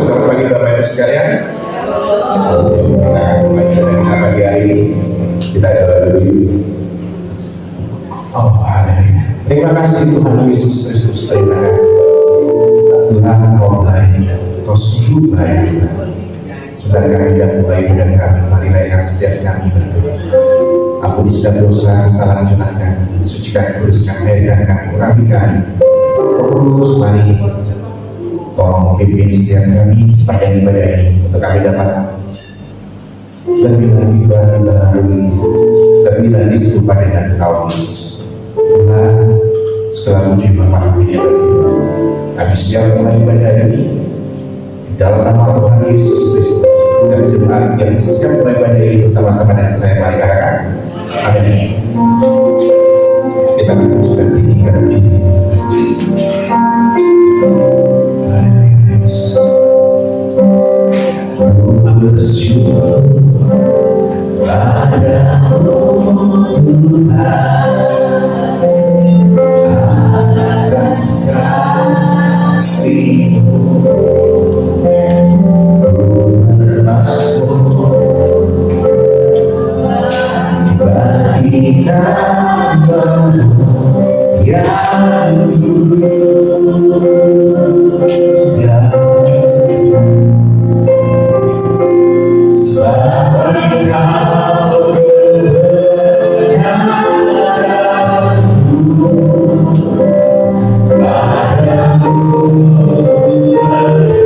Selamat pagi Bapak Ibu sekalian. Kita akan mulai ibadah kita pagi hari ini. Kita doa dulu. Oh, haleluya. Terima kasih Tuhan Yesus Kristus. Terima kasih Tuhan, Kau baik, Kau sungguh baik Tuhan. Saudara kami dan mulai ibadah kami, marilah yang setiap kami berdoa. Ampuni setiap dosa, kesalahan junjungan kami, sucikan, kuduskan diri dan kami, urapi kami. Terus mari tolong pimpin setiap kami sepanjang ibadah ini untuk kami dapat lebih lagi lebih lagi serupa dengan Kau Yesus. Tuhan, segala puji hormat bagi kami siap mulai ibadah ini di dalam nama Tuhan Yesus Kristus. Dan jemaat yang siap mulai ibadah ini bersama-sama dengan saya, mari katakan amin. Kita akan mengucapkan tinggikan diri. Bersyukur padamu Tuhan atas kasih-Mu. Ku bermasmur bagi nama-Mu yang mulia. Padamu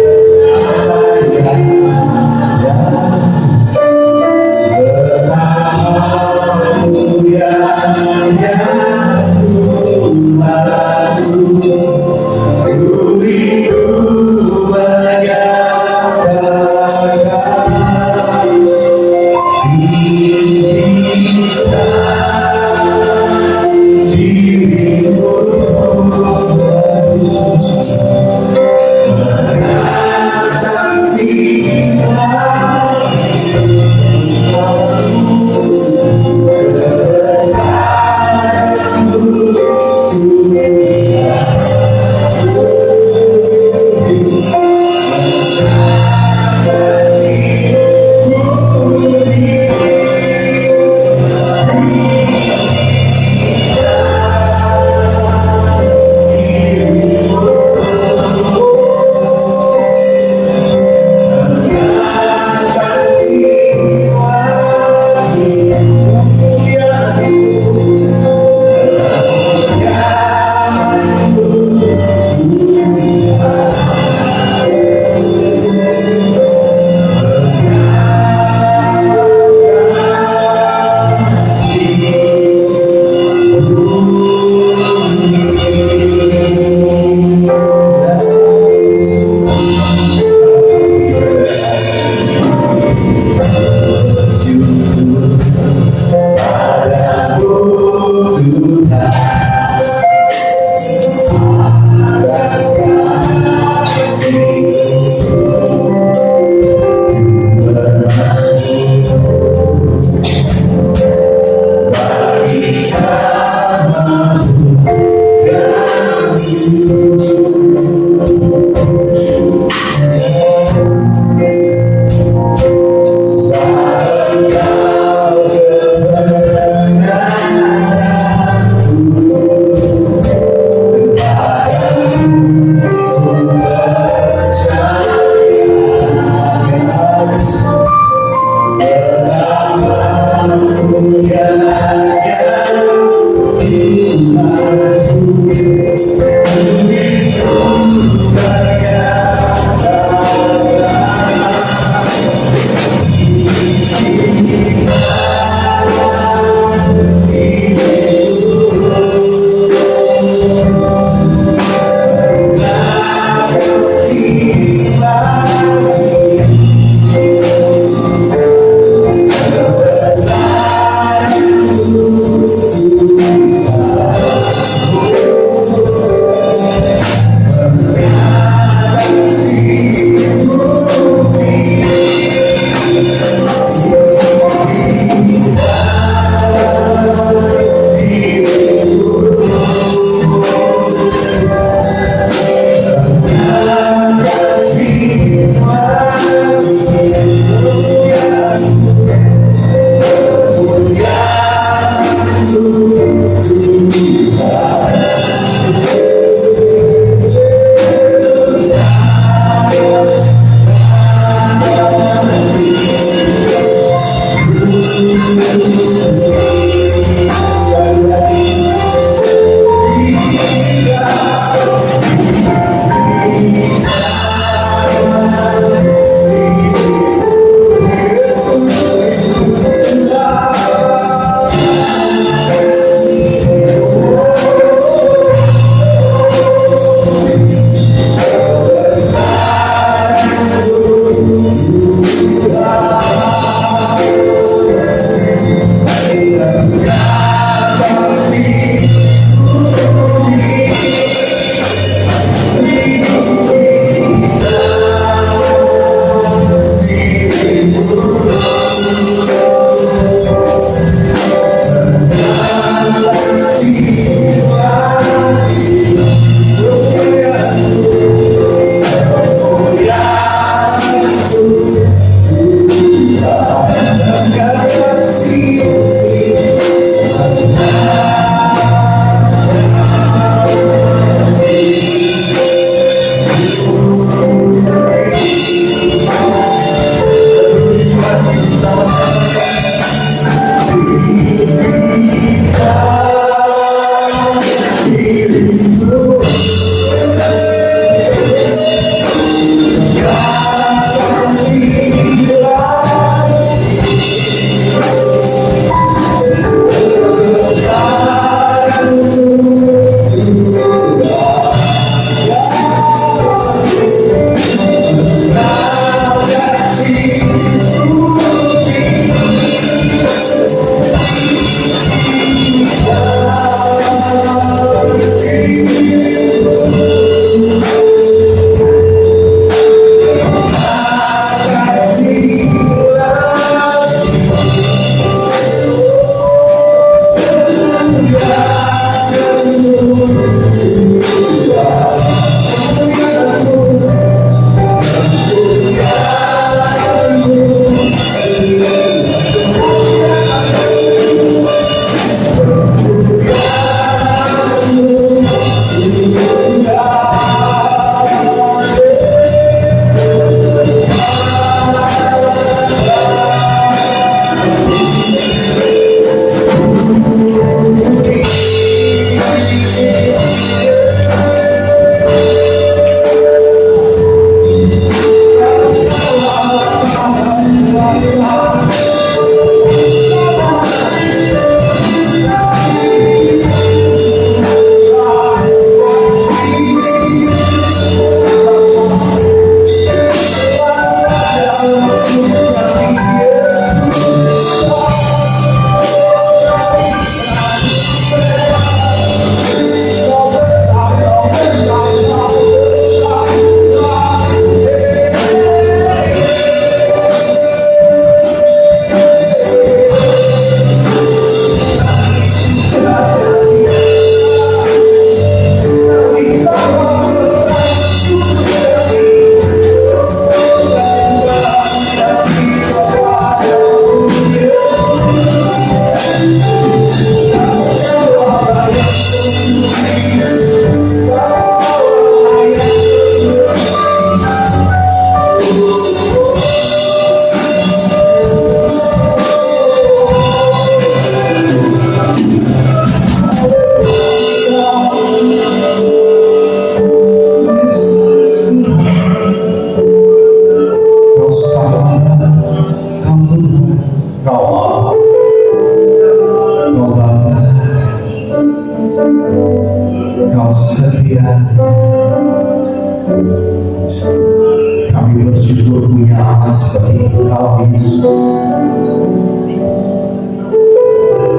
Yesus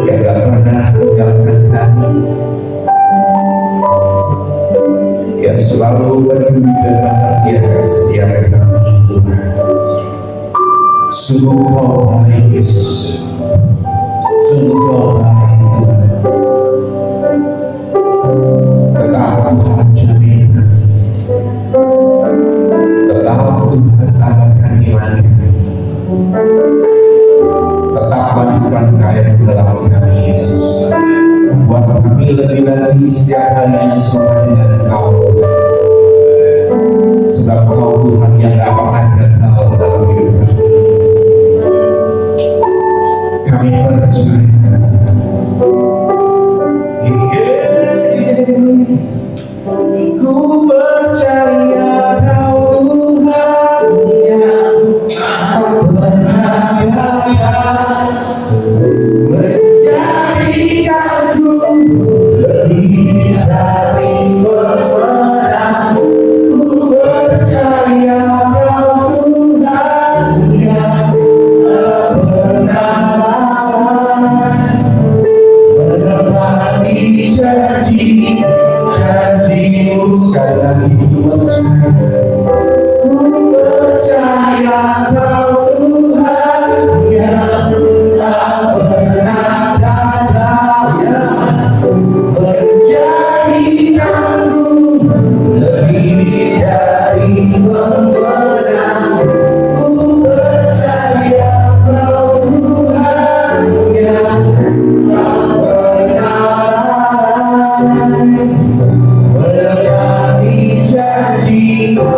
yang gak pernah tinggalkan kami, yang selalu peduli dan memperhatikan setiap kami, Tuhan. Sungguh Kau baik, Yesus. Sungguh Kau baik, Tuhan. Tetap Tuhan jamin, tetap Tuhan tambahkan iman kami, tetap majukan karya di dalam kami, Yesus. Buat kami lebih lagi setiap harinya semua dengan Kau, Tuhan. Sebab Kau Tuhan yang gak pernah gagal dalam hidup kami. Kami percaya. Ku percaya Kau Tuhan yang tak pernah gagal menjadikanku lebih dari pemenang. Ku percaya Kau Tuhan yang tak pernah lalai menepati janji-janji-Mu. Sekali lagi ku percaya. Ku percaya Kau Tuhan yang tak pernah gagal menjadikanku lebih dari pemenang. Ku percaya Kau Tuhan yang tak pernah lalai menepati janji-janji-Mu.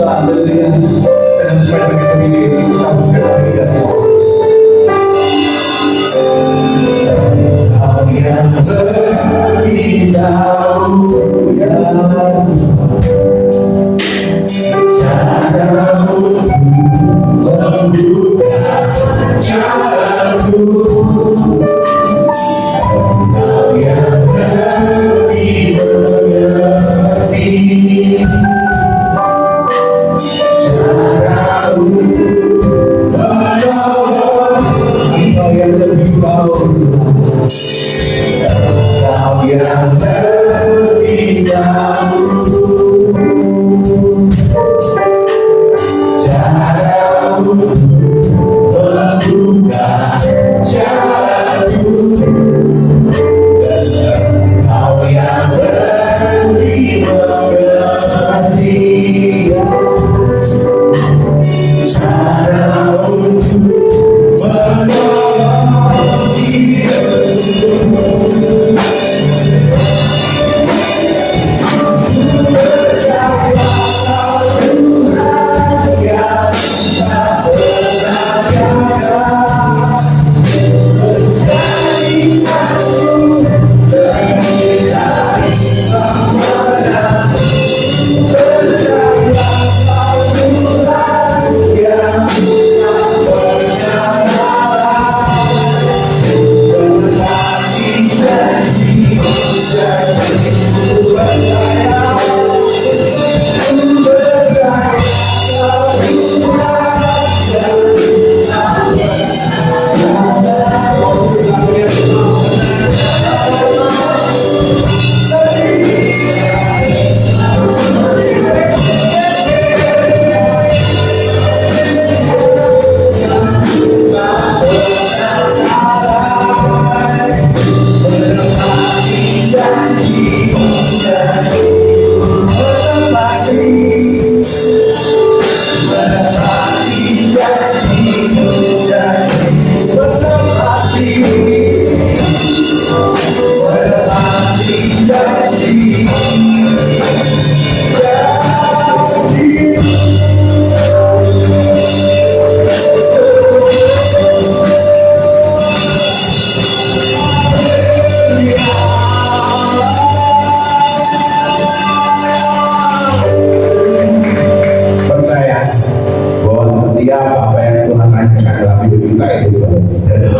Haleluya. Dan supaya begitu ini kita haruskan diri dan Kau yang lebih dahulu caramu membuka jalanku. Kau yang lebih mengerti cara untuk menolong. Kau yang lebih tahu, Kau yang lebih dahulu cara untuk membuka jalanku. Kau yang lebih mengerti cara untuk menolong hidupku.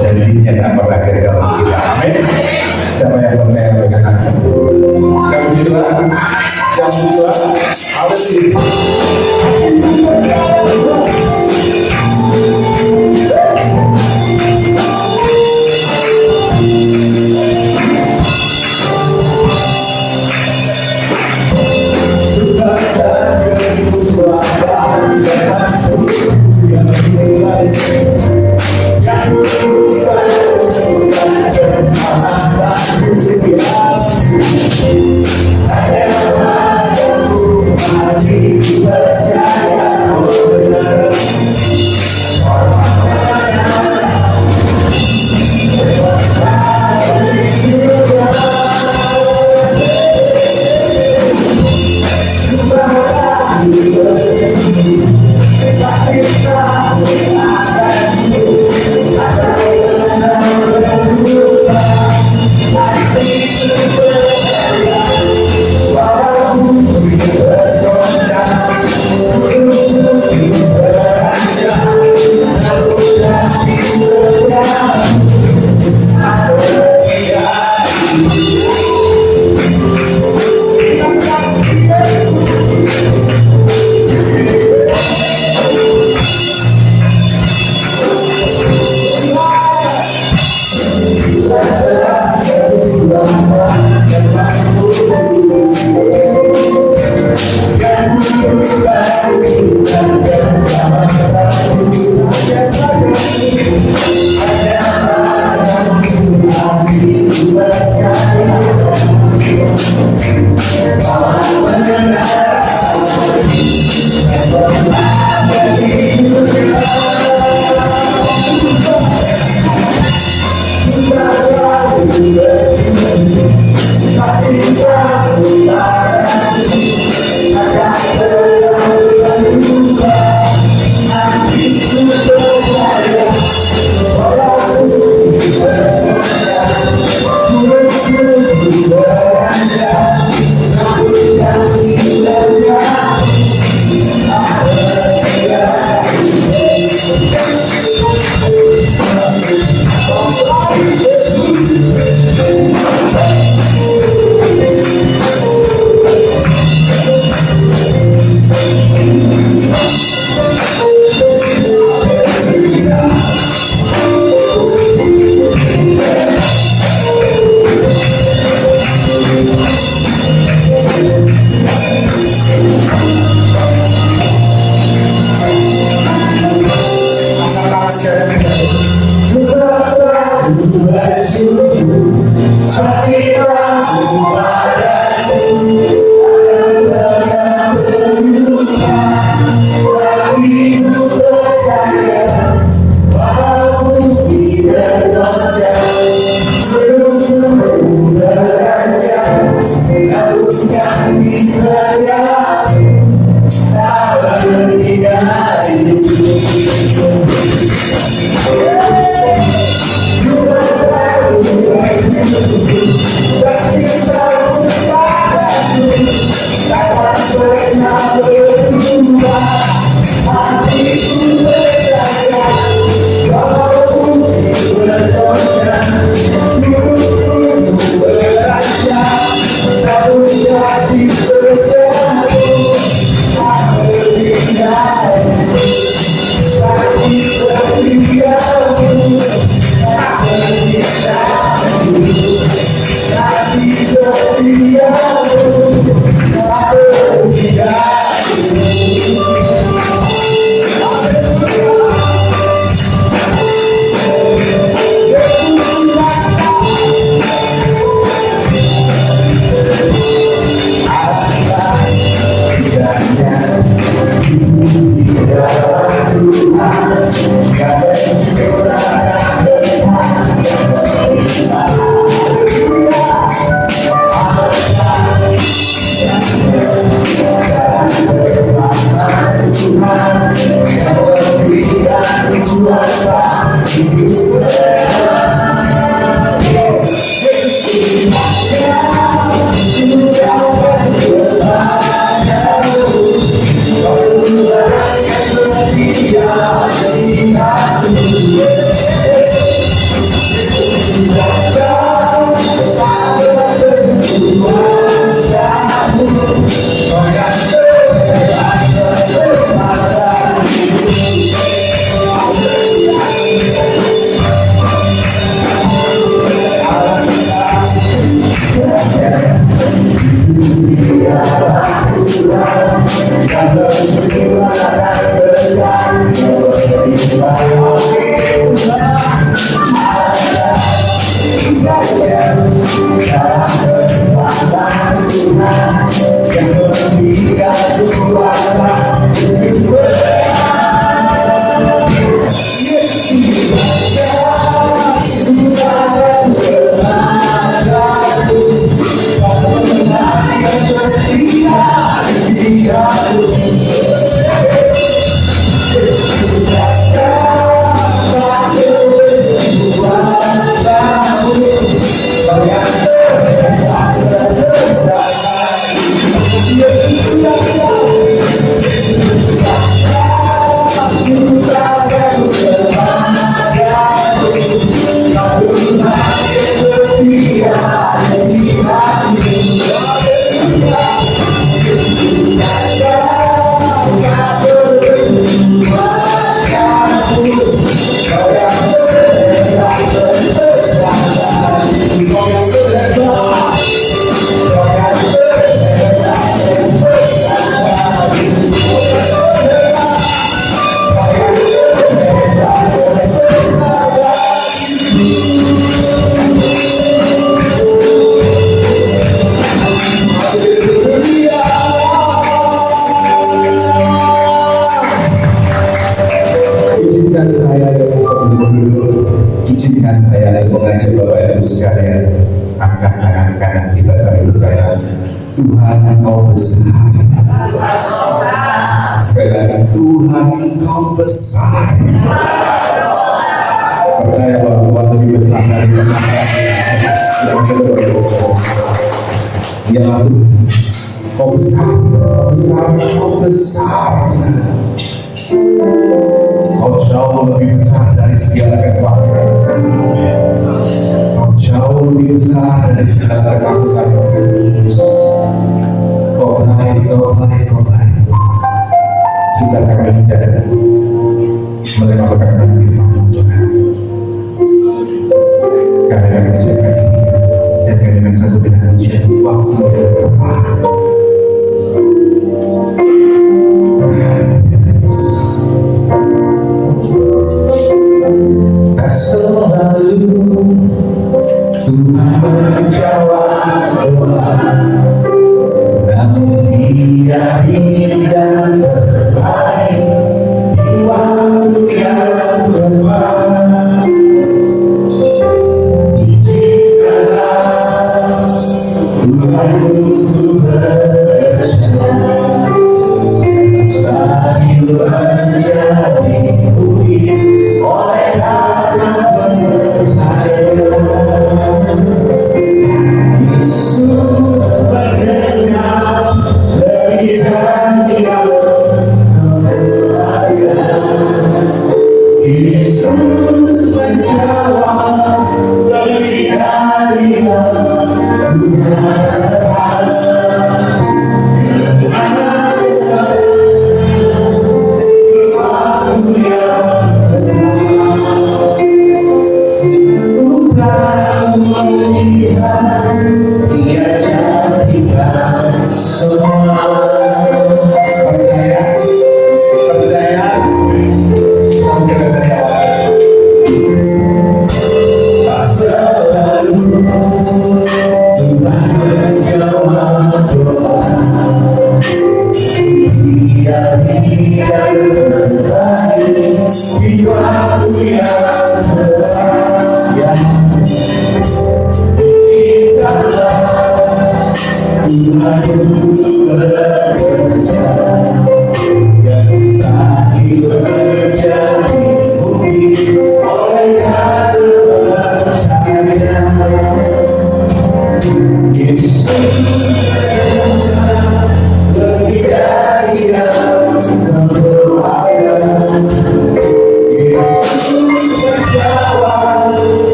janjinya tak pernah gagal kita. Amin. Siapa yang percaya dengan aku? Siapa juga? Siapa juga? Haleluya. Izinkan saya dan mengajak Bapak Ibu sekalian, angkat tangan kanan kita sambil berkata, Tuhan Engkau besar. Sekali lagi, Tuhan Engkau besar. Percaya bahwa Tuhan lebih besar dari masalah yang kedua. Ya Tuhan, Kau besar, besar, Kau besar. Kau jauh lebih besar dari segala kekuatan kami. Kau jauh lebih besar dari segala ketakutan kami. Kau baik, Kau baik, Kau baik. Sudah kami dan melakukan firman Tuhan. Karena kami siapkan diri dan kami akan sambut dengan ujian waktu yang tepat. Tak selalu Tuhan menjawab doa, namun Dia dan terbaik di waktu yang tepat. Izinkanlah Tuhan untuk bekerja, mustahil menjadi mungkin oleh karena percaya. Yesus berkenan berikan Dia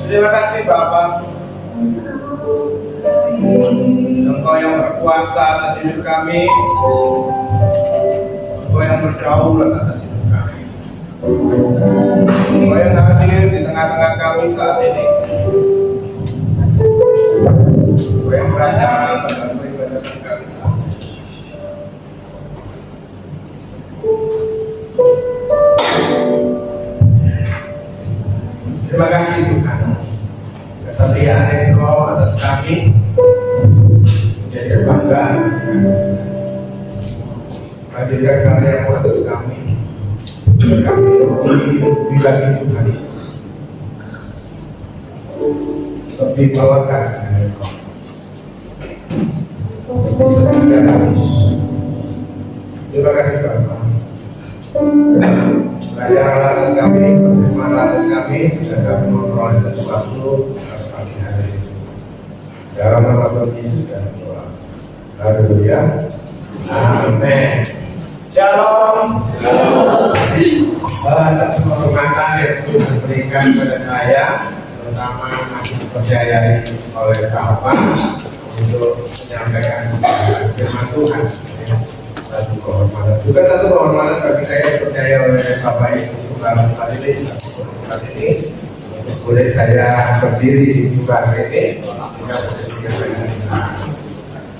Terima kasih Bapa, Engkau yang berkuasa atas hidup kami, Engkau yang berdaulat atas hidup kami, Engkau yang hadir di tengah-tengah kami saat ini, Engkau yang beracara pada peribadatan kami saat ini. Terima kasih Tuhan, kesetiaan Engkau atas kami menjadi kebanggaan. Hadirkan karya-Mu atas kami, kami dibagi Tuhan, lebih melekat dengan Engkau, lebih setia habis. Terima kasih Bapak. Belajarlah atas kami, berfirmanlah atas kami, sehingga kami memperoleh sesuatu pada pagi hari ini. Dalam nama Tuhan Yesus kami berdoa. Haleluya. Amin. satu kehormatan yang Tuhan berikan pada saya, terutama masih dipercayai oleh Bapak untuk menyampaikan firman Tuhan. Satu kehormatan. Juga satu kehormatan bagi saya dipercaya oleh Bapak Ibu Tunggal ini, untuk boleh saya berdiri di tunggal ini.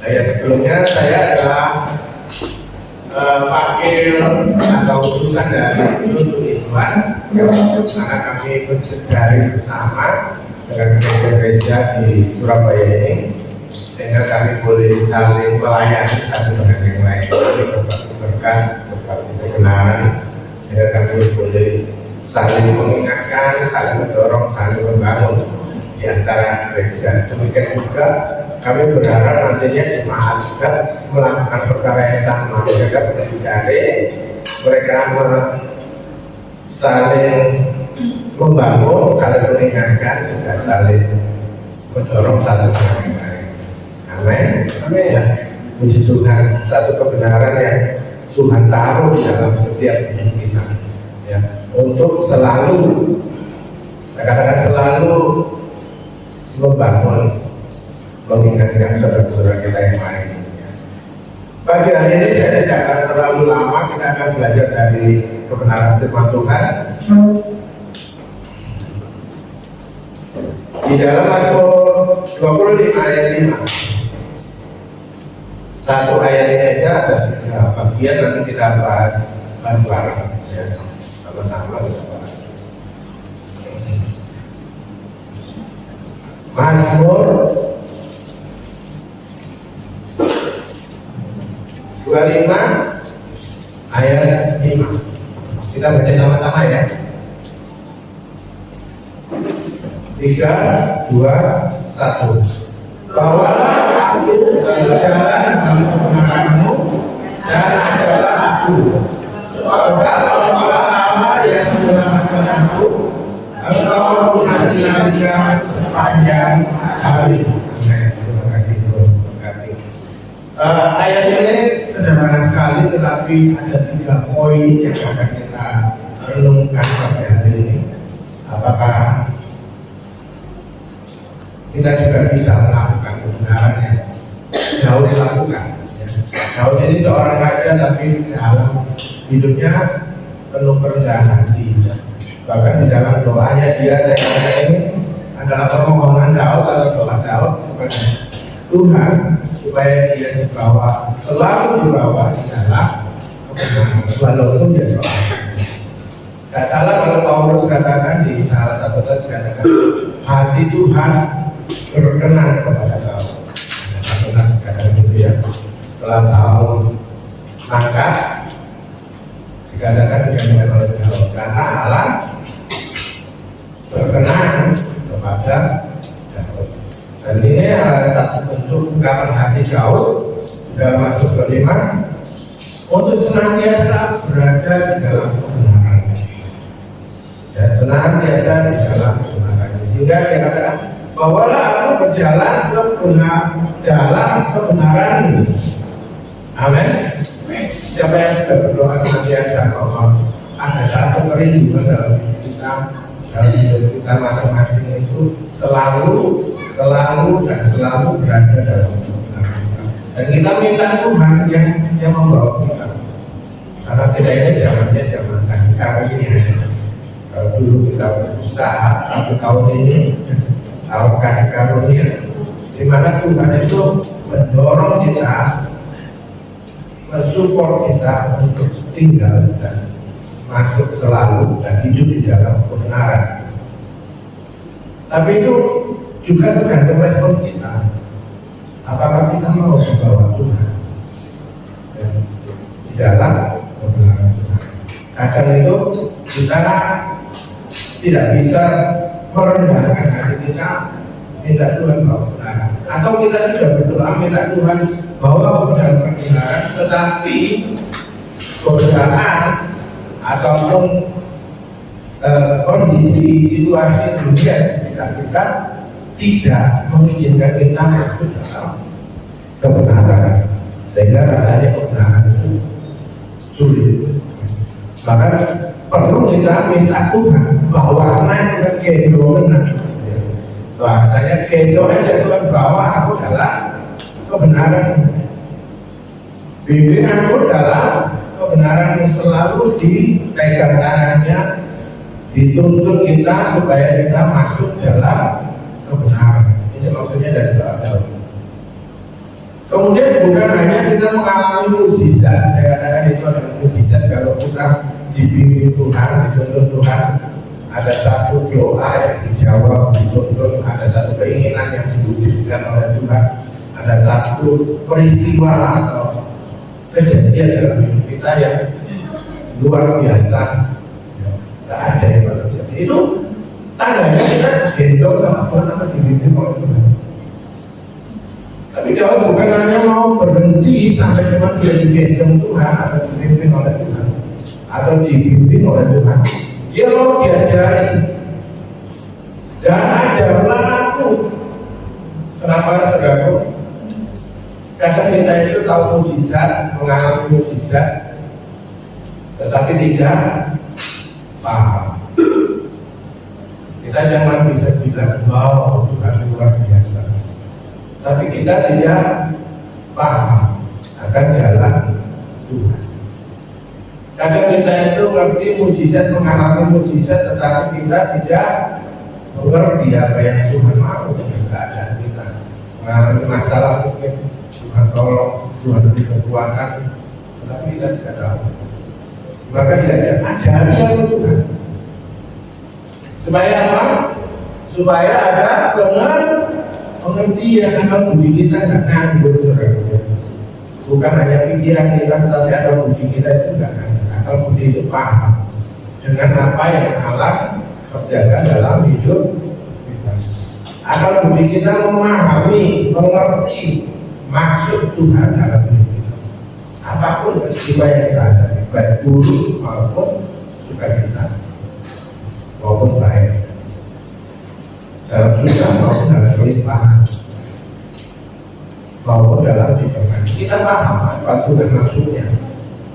Saya sebelumnya saya adalah wakil atau utusan dari Penuntut Ikhwan yang mana kami berjejaring bersama dengan gereja-gereja di Surabaya ini, sehingga kami boleh saling melayani satu dengan yang lain, berbagi berkat, berbagi kebenaran, sehingga kami boleh saling mengingatkan, saling mendorong, saling membangun di antara gereja. Demikian juga kami berharap nantinya jemaat juga melakukan perkara yang sama, mereka berjejaring, mereka saling membangun, saling mengingatkan, juga saling mendorong satu dengan yang lain. Amin. Ya, puji Tuhan, satu kebenaran yang Tuhan taruh di dalam setiap hidup kita, ya, untuk selalu, saya katakan selalu membangun, mengingatkan saudara-saudara kita yang lain. Pagi hari ini saya tidak akan terlalu lama, kita akan belajar dari kebenaran firman Tuhan di dalam Mazmur 25 ayat 5. Satu ayat ini aja ada 3 bagian, nanti kita bahas bareng-bareng, ya, sama-sama kita bahas. Mazmur 25 ayat 5. Kita baca sama-sama ya. 3, 2, 1. Bawalah aku berjalan dalam kebenaran-Mu dan ajarlah aku, sebab Engkaulah Allah yang menyelamatkan aku, Engkau menanti-nantikan sepanjang hari. Amin. Terima kasih Tuhan. Ayat ini sederhana sekali, tetapi ada 3 poin yang akan kita renungkan pada hari ini. Apakah kita juga bisa melakukan kebenaran yang Daud lakukan, ya. Daud ini seorang raja, tapi dalam hidupnya penuh kerendahan hati, ya. Bahkan di dalam doanya dia, saya katakan ini adalah permohonan Daud atau doa Daud kepada Tuhan supaya dia dibawa, selalu dibawa di dalam kebenaran, walaupun dia seorang raja. Tidak salah kalau Paulus katakan di salah satu teks katakan hati Tuhan berkenan kepada Daud. Benar sekali itu ya. Setelah Saul mangkat, dikatakan digantikan oleh Daud karena Allah berkenan kepada Daud. Dan ini adalah satu bentuk ungkapan hati Daud dalam Mazmur 25 untuk senantiasa berada di dalam kebenaran, dan senantiasa di dalam kebenaran. Sehingga dia katakan, bawalah aku berjalan dalam kebenaran. Amin. Siapa yang sudah berdoa senantiasa bahwa ada satu kerinduan dalam hidup kita, dalam hidup kita masing-masing itu selalu berada dalam kebenaran kita. Dan kita minta Tuhan yang membawa kita. Karena kita ini zaman kasih karunia. Kalau dulu kita berusaha, tapi tahun ini tahun kasih karunia, di mana Tuhan itu mendorong kita, mensupport kita untuk tinggal dan masuk selalu dan hidup di dalam kebenaran. Tapi itu juga tergantung respon kita. Apakah kita mau membawa Tuhan di dalam kebenaran Tuhan? Kadang itu kita tidak bisa merendahkan hati kita, minta Tuhan bawa kebenaran, atau kita sudah berdoa minta Tuhan bawa ke dalam kebenaran, tetapi godaan ataupun kondisi situasi dunia di sekitar kita tidak mengizinkan kita masuk dalam kebenaran, sehingga rasanya kebenaran itu sulit. Maka perlu kita minta Tuhan bahwa naik ke gendongan. Bahasanya gendong aja Tuhan bahwa aku dalam kebenaran. Bimbing aku dalam kebenaran yang selalu dipegang tangannya, dituntun kita supaya kita masuk dalam kebenaran. Ini maksudnya dari doa Daud. Kemudian bukan hanya kita mengalami mujizat, saya katakan itu adalah mujizat kalau kita dibimbing Tuhan, dituntun Tuhan, ada satu doa yang dijawab, dituntun, ada satu keinginan yang diwujudkan oleh Tuhan, ada satu peristiwa atau kejadian dalam hidup kita yang luar biasa, tak ajaib. Itu tandanya kita digendong sama Tuhan atau dibimbing oleh Tuhan. Tapi Daud bukan hanya mau berhenti sampai cuma dia digendong Tuhan atau dibimbing oleh Tuhan atau dibimbing oleh Tuhan. Dia mau diajari dan ajarlah aku. Kenapa saudaraku? Kadang kita itu tahu mujizat, mengalami mujizat, tetapi tidak paham. Kita jangan bisa bilang, wow, Tuhan luar biasa, tapi kita tidak paham akan jalan Tuhan. Kadang kita itu ngerti mujizat, mengalami mujizat, tetapi kita tidak mengerti apa yang Tuhan mau dengan keadaan kita. Mengalami masalah mungkin Tuhan tolong, Tuhan beri kekuatan, tetapi kita tidak tahu. Maka diajar, ajari ya Tuhan. Supaya apa? Supaya ada pengertian akal budi kita nggak nganggur, saudara. Bukan hanya pikiran kita, tetapi akal budi kita itu nggak nganggur. Akal budi itu paham dengan apa yang Allah kerjakan dalam hidup kita. Akal budi kita memahami, mengerti maksud Tuhan dalam hidup kita. Apapun peristiwa yang kita hadapi, baik buruk maupun sukacita maupun baik, dalam susah maupun dalam kelimpahan maupun dalam diberkati, kita paham apa Tuhan maksudnya.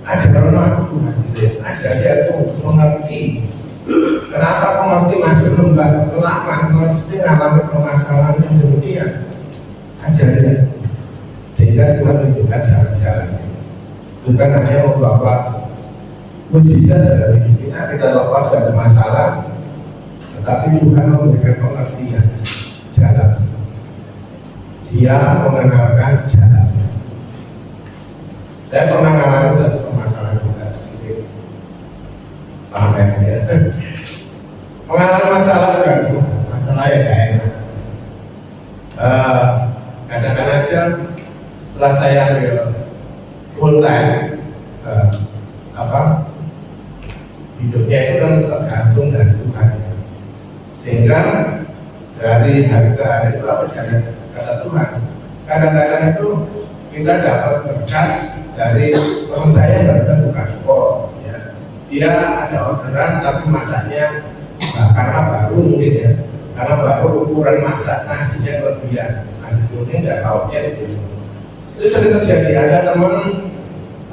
Ajarlah Tuhan, ajari aku mengerti kenapa kau mesti masuk lembaga kelaman, mesti mengalami permasalahan yang kemudian. Ajari sehingga Tuhan tunjukkan jalan-jalan. Bukan hanya membawa mujizat dalam hidup kita, kita lepas dari masalah, tetapi Tuhan memberikan pengertian jalan. Dia mengenalkan jalan. Saya pernah mengalami satu permasalahan juga sedikit pamer ya. Mengalami masalah juga, masalah yang gak enak. Katakan aja setelah saya ambil full time, hidupnya itu kan tergantung dari Tuhan. Sehingga dari hari ke hari itu apa jalan kata Tuhan. Kadang-kadang itu kita dapat berkat dari teman saya yang bukan sport, ya. Dia ada orderan tapi masaknya karena baru mungkin ya, karena baru ukuran masak nasinya kelebihan, nasi kuning dan lauknya itu sering terjadi. Ada teman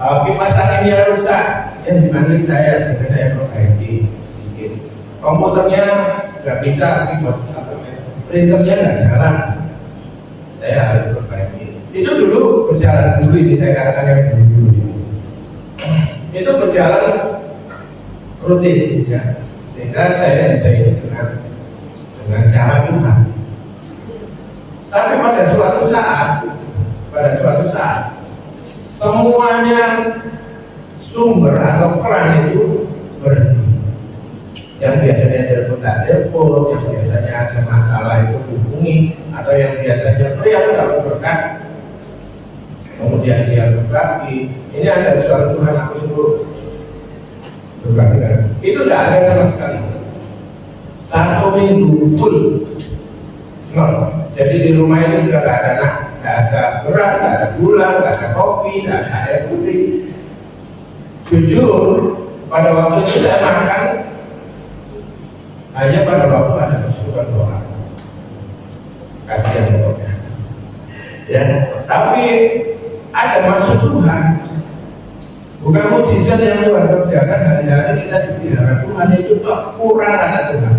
kipas anginnya rusak yang dipanggil saya sehingga saya perbaiki sedikit. Komputernya nggak bisa, printernya nggak jalan, saya harus perbaiki. Itu dulu berjalan dulu, ini saya katakan yang dulu itu berjalan rutin ya, sehingga saya bisa hidup dengan cara Tuhan. Tapi pada suatu saat semuanya sumber atau keran itu berhenti. Yang biasanya telepon, yang biasanya ada masalah itu hubungi, atau yang biasanya pria dapat berkat, kemudian dia berbagi. Ini ada suara Tuhan, aku suruh berbagi kan? Itu tidak ada sama sekali. 1 minggu full nol. Jadi di rumah itu sudah tidak ada tidak ada beras, tidak ada gula, tidak ada kopi, tidak ada air putih. Jujur, pada waktu itu saya makan hanya pada waktu ada kesukaan doa. Kasihan pokoknya. Ya, tapi ada maksud Tuhan. Bukan mukjizat yang Tuhan kerjakan hari-hari kita dipelihara Tuhan itu kurang ada Tuhan.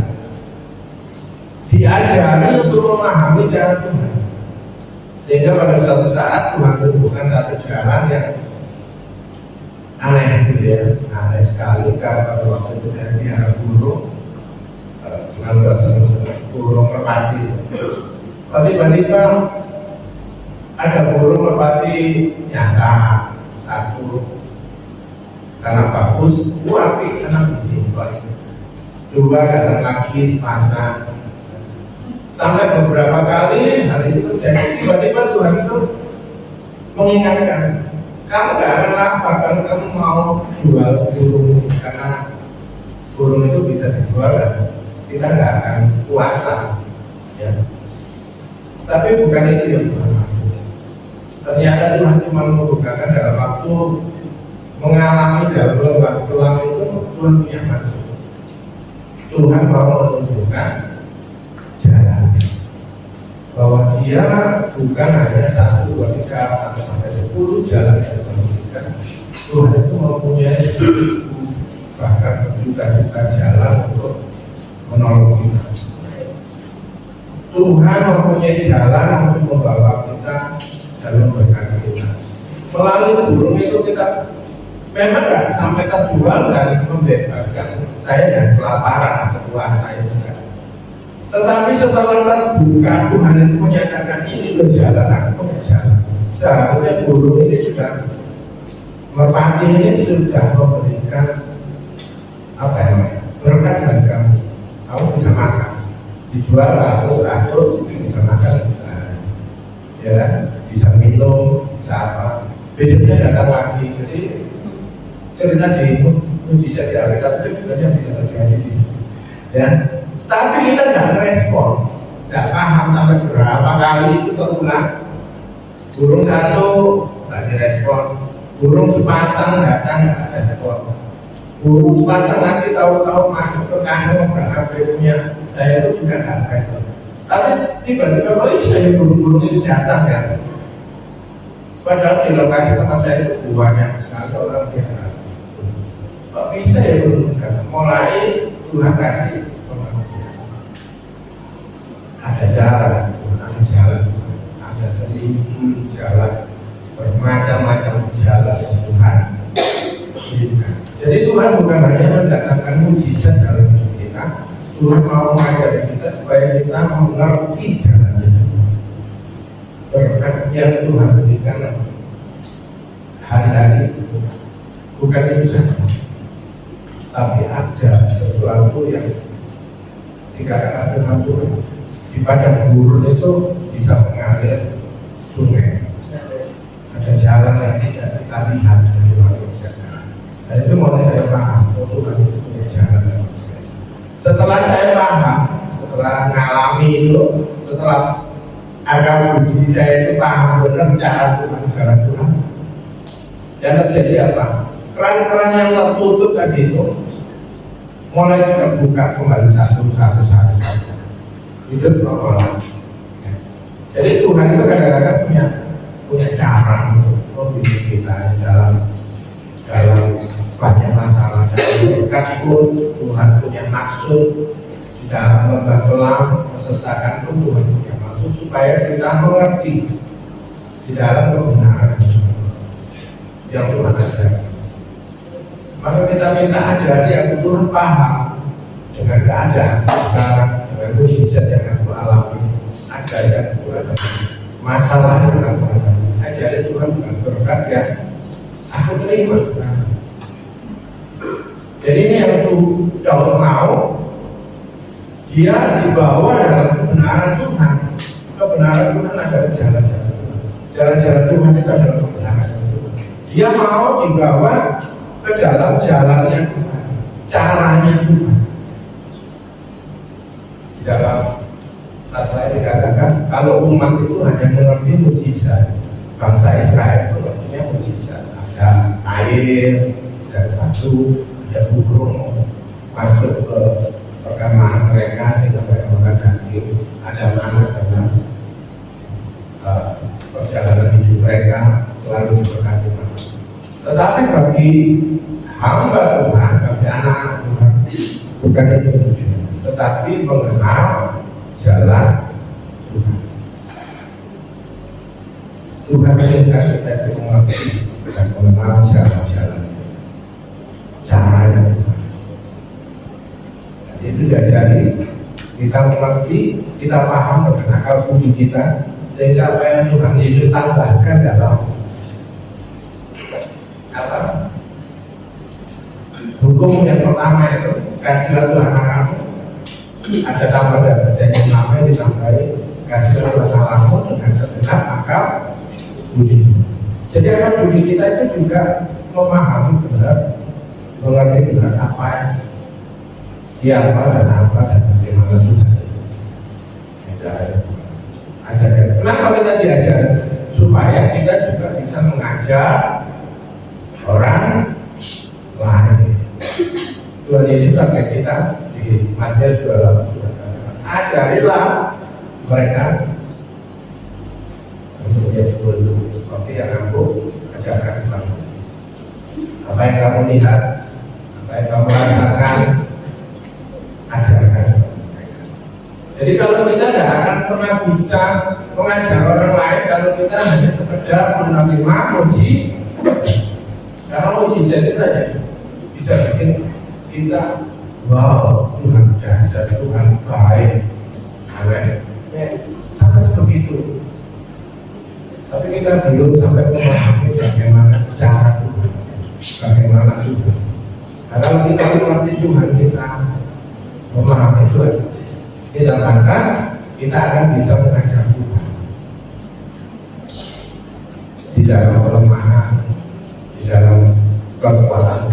Diajari untuk memahami cara Tuhan. Sehingga pada suatu saat Tuhan tunjukkan satu jalan yang aneh gitu ya, aneh sekali karena pada waktu itu saya pelihara burung dengan buat senang-senang burung merpati. Tiba-tiba ada burung merpati nyasar satu karena bagus, wapi senang disimpan. Dua datang lagi sepasang. Sampai beberapa kali hal itu terjadi. Tiba-tiba Tuhan itu mengingatkan, kamu gak akan lapar kalau kamu mau jual burung ini, karena burung itu bisa dijual dan kita gak akan puasa ya. Tapi bukan itu yang Tuhan maksud. Ternyata Tuhan cuma membukakan dalam waktu mengalami dalam lembah kelam itu Tuhan punya maksud. Tuhan mau menunjukkan jalan bahwa dia bukan hanya 1, 2, 3 atau sampai 10 jalan yang Tuhan berikan. Tuhan itu mempunyai 1000 bahkan juta-juta jalan untuk menolong kita. Tuhan mempunyai jalan untuk membawa kita dan memberkati kita. Melalui burung itu kita memang nggak sampai terjual dan membebaskan saya dari kelaparan atau puasa itu kan. Tetapi setelah terbuka Tuhan itu menyatakan ini loh jalan, aku punya jalan. Seharusnya burung ini sudah, merpati ini sudah memberikan apa namanya berkat bagi kamu. Kamu bisa makan, dijual 100 itu bisa makan, ya bisa minum, bisa apa. Besoknya datang lagi, jadi cerita di mujizat di Alkitab itu sebenarnya bisa terjadi, ya. Tapi kita tidak respon, tidak paham sampai berapa kali itu terulang. Burung satu nggak direspon, burung sepasang datang nggak respon, burung sepasang lagi tahu-tahu masuk ke kandang berapa punya saya itu juga nggak respon. Tapi tiba-tiba saya burung-burung itu datang ya. Padahal di lokasi tempat saya itu banyak sekali orang pelihara. Kok bisa ya burung datang? Mulai Tuhan kasih pengertian. Ada jalan, ada 1000 jalan, bermacam-macam jalan yang Tuhan berikan. Jadi Tuhan bukan hanya mendatangkan mujizat dalam hidup kita, Tuhan mau mengajari kita supaya kita mengerti jalannya Tuhan. Berkat yang Tuhan berikan hari-hari bukan itu saja, tapi ada sesuatu yang dikatakan dengan Tuhan di padang gurun itu bisa mengalir sungai. Ada jalan yang tidak kita lihat dari luar biasa. Dan itu mulai saya paham, Tuhan itu punya jalan yang biasa. Setelah saya paham, setelah mengalami itu, setelah akal budi saya itu paham benar cara Tuhan, yang terjadi apa? Keran-keran yang tertutup tadi itu mulai terbuka kembali satu. Hidup normal. Jadi Tuhan itu kadang-kadang punya cara untuk membimbing kita dalam banyak masalah. Dan pun Tuhan punya maksud di dalam lembah kelam, kesesakan pun Tuhan punya maksud supaya kita mengerti di dalam kebenaran yang Tuhan ajarkan. Maka kita minta ajari aku Tuhan paham dengan keadaan sekarang, dengan mujizat yang aku alami. Ajari aku Tuhan masalah yang aku alami. Ajari Tuhan dengan berkat yang aku terima sekarang. Jadi ini yang Daud mau, dia dibawa dalam kebenaran Tuhan. Kebenaran Tuhan adalah jalan-jalan Tuhan. Jalan-jalan Tuhan itu adalah kebenaran Tuhan. Dia mau dibawa ke dalam jalannya Tuhan, caranya Tuhan. Di dalam Nasrani dikatakan kalau umat itu hanya mengerti mujizat, bangsa Israel itu artinya mujizat. Ada air dari batu, ada burung masuk ke perkemahan mereka sehingga mereka makan daging, ada mana dalam perjalanan hidup mereka selalu berkati. Tetapi bagi hamba Tuhan, bagi anak-anak Tuhan, bukan itu tujuan, tetapi mengenal jalan Tuhan. Tuhan minta kita itu mengerti dan mengenal jalan-jalan, caranya Tuhan. Itu diajari, kita mengerti, kita paham dengan akal budi kita, sehingga apa yang Tuhan Yesus tambahkan dalam apa hukum yang pertama itu, kasihlah Tuhan Allahmu, ada tambah dari perjanjian lama yang ditambahi, kasihlah Tuhan Allahmu dengan segenap akal budi. Jadi akal budi kita itu juga memahami benar, mengerti benar apa yang siapa dan apa dan bagaimana Tuhan. Ajarkan. Kenapa kita diajar? Supaya kita juga bisa mengajar orang lain. Tuhan Yesus target kita di Matius 28. Ajarilah mereka untuk menjadi murid seperti yang aku ajarkan kamu. Apa yang kamu lihat, apa yang kamu rasakan, ajarkan mereka. Jadi kalau kita tidak akan pernah bisa mengajar orang lain kalau kita hanya sekedar menerima uji. Karena uji itu saja bisa bikin kita, wow, Tuhan dahsyat, Tuhan baik, aneh, sampai sebegitu. Tapi kita belum sampai memahami bagaimana cara Tuhan, bagaimana Tuhan. Nah, kalau kita mengerti Tuhan, kita memahami Tuhan, kita maka kita akan bisa mengajar Tuhan di dalam kelemahan, di dalam kekuatan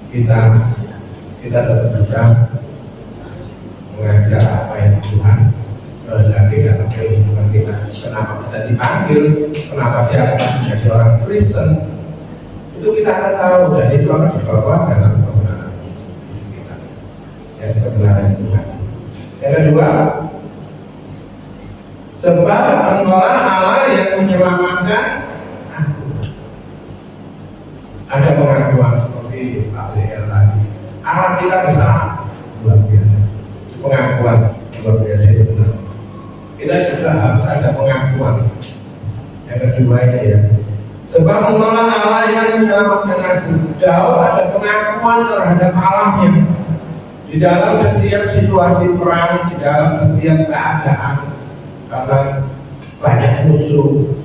kita tetap bisa mengajar apa yang Tuhan kehendaki dalam kehidupan kita. Kenapa kita dipanggil, kenapa siapa menjadi orang Kristen, itu kita akan tahu, dan itu akan dibawa dalam kebenaran kita, ya, kebenaran Tuhan. Yang kedua, sebab Engkaulah Allah yang menyelamatkan aku. Ada pengakuan seperti Pak BL tadi, Allah kita besar, luar biasa. Pengakuan luar biasa itu benar. Kita juga harus ada pengakuan. Yang kedua ini ya, sebab Engkaulah Allah yang menyelamatkan aku. Daud ada pengakuan terhadap Allahnya di dalam setiap situasi perang, di dalam setiap keadaan. Karena banyak musuh,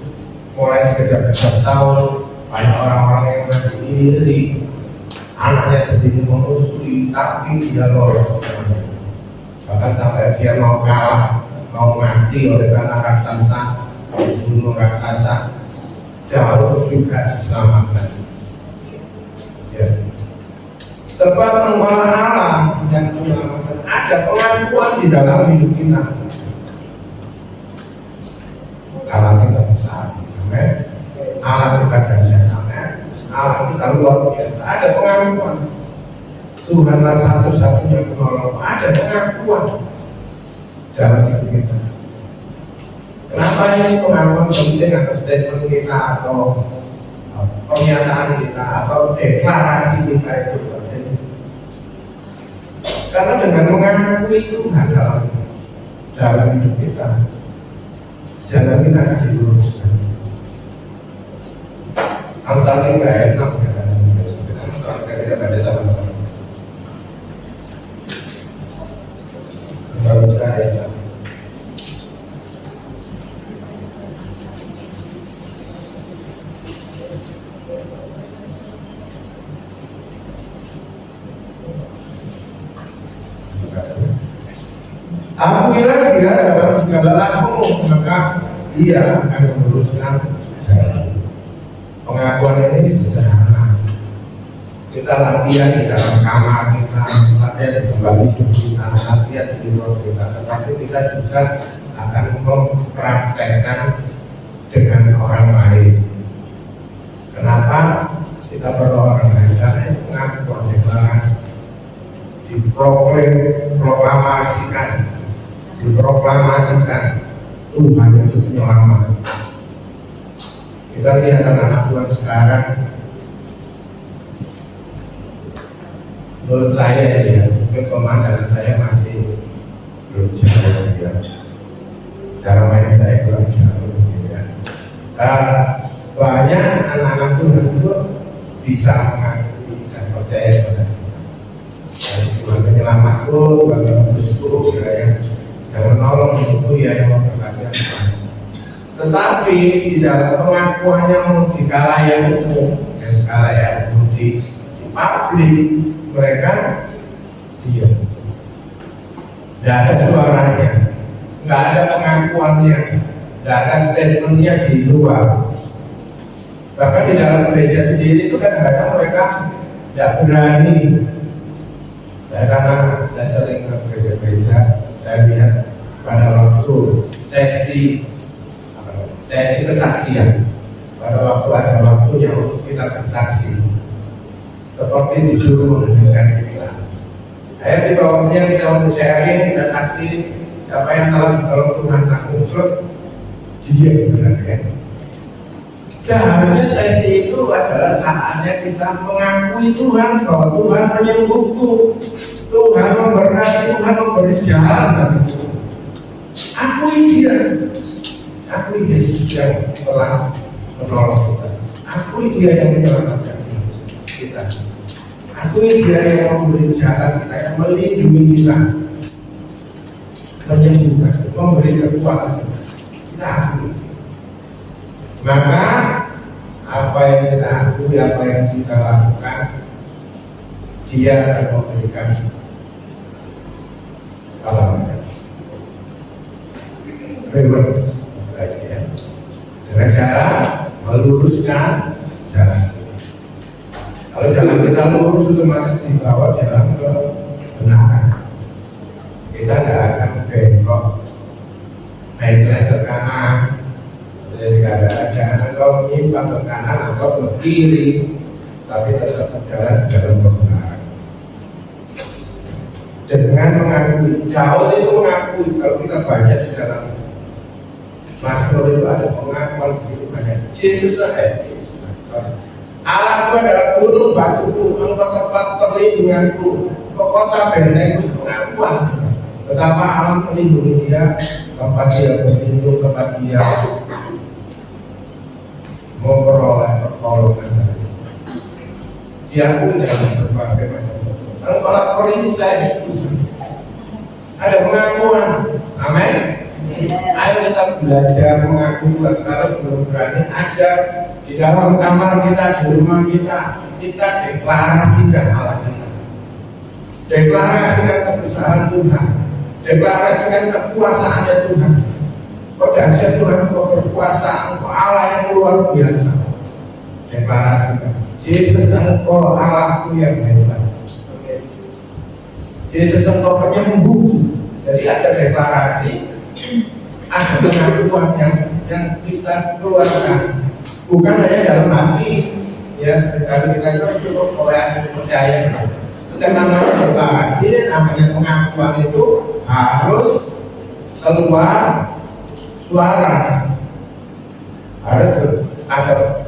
mulai kejar-kejar Saul, banyak orang-orang yang masih iri, anaknya sendiri memusuhi, tapi dia lolos semuanya. Bahkan sampai dia mau kalah, mau mati oleh karena raksasa, dibunuh raksasa, Daud juga diselamatkan. Ya. Sebab Engkaulah Allah yang menyelamatkan. Ada pengakuan di dalam hidup kita. Allah kita besar, amin. Allah kita dahsyat, amin. Allah kita luar biasa. Ada pengakuan. Tuhanlah satu-satunya penolong. Ada pengakuan dalam hidup kita. Kenapa ini pengakuan penting atau statement kita atau pernyataan kita atau deklarasi kita itu penting? Karena dengan mengakui Tuhan dalam hidup kita, jalan kita akan diluruskan. Amsal 3 ayat 6 kita baca sama-sama. Amsal 3 ayat 6. Akuilah dia dalam segala lakumu, maka dia akan meluruskan jalan. Pengakuan ini sederhana. Kita latihan di dalam kamar kita, latihan di tempat hidup kita, latihan di luar kita, tetapi kita juga akan mempraktekkan dengan orang lain. Kenapa kita perlu orang lain? Karena itu pengakuan, deklarasi, diproklamasikan Tuhan itu penyelamat. Kita lihat anak-anak Tuhan sekarang menurut saya ya, mungkin pemandangan saya masih belum jauh ya. Cara main saya kurang jauh ya. Banyak anak-anak Tuhan itu bisa mengakui dan percaya pada Tuhan. Tuhan penyelamatku, Tuhan menebusku, ya, yang menolong hidupku, ya, yang memberkati aku. Tetapi di dalam pengakuannya di kalayak umum, dan kalayak umum di publik, mereka diam. Tidak ada suaranya, nggak ada pengakuannya, nggak ada statementnya di luar. Bahkan di dalam gereja sendiri itu kadang-kadang mereka tidak berani. Karena saya sering ke gereja-gereja, saya lihat pada waktu sesi kesaksian, pada waktu ada waktunya untuk kita bersaksi, seperti disuruh mendengarkan kita. Di bawahnya kita untuk sharing, kita saksi siapa yang telah ditolong Tuhan langsung surut, dia sebenarnya. Seharusnya sesi itu adalah saatnya kita mengakui Tuhan bahwa Tuhan menyembuhku, Tuhan memberkati, Tuhan memberi jalan bagiku. Akui dia, akui Yesus yang telah menolong kita, akui dia yang menyelamatkan kita, akui dia yang memberi jalan kita, yang melindungi kita, menyembuhkan, memberi kekuatan kita akui. Maka apa yang kita akui, apa yang kita lakukan, dia akan memberikan reward dengan cara meluruskan jalan. Kalau jalan kita lurus, otomatis dibawa dalam kebenaran. Kita tidak akan bengkok, naik ke kanan. Jadi jangan engkau menyimpang ke kanan atau ke kiri, tapi tetap berjalan dalam kebenaran. Dengan mengakui, Daud itu mengakui. Kalau kita baca di dalam Mazmur itu ada pengakuan begitu banyak. Yesus saya, Allah itu adalah gunung batuku, engkau tempat perlindunganku, kota bentengku. Pengakuan betapa Allah melindungi dia, tempat dia berlindung, tempat dia memperoleh pertolongan dari dia pun dalam berbagai macam bentuk. Kalau perisai ada pengakuan, amin. Ayo kita belajar mengakukan. Kalau belum berani, ajar di dalam kamar kita, di rumah kita, kita deklarasikan Allah kita, deklarasikan kebesaran Tuhan, deklarasikan kekuasaannya Tuhan. Kau dahsyat Tuhan, kau berkuasa, engkau Allah yang luar biasa. Deklarasikan, Yesus engkau Allahku yang hebat, Yesus engkau penyembuh. Jadi ada deklarasi, ada pengakuan yang kita keluarkan, bukan hanya dalam hati. Ya, seringkali kita itu cukup percaya. Dan namanya deklarasi, namanya pengakuan itu harus keluar suara, harus ada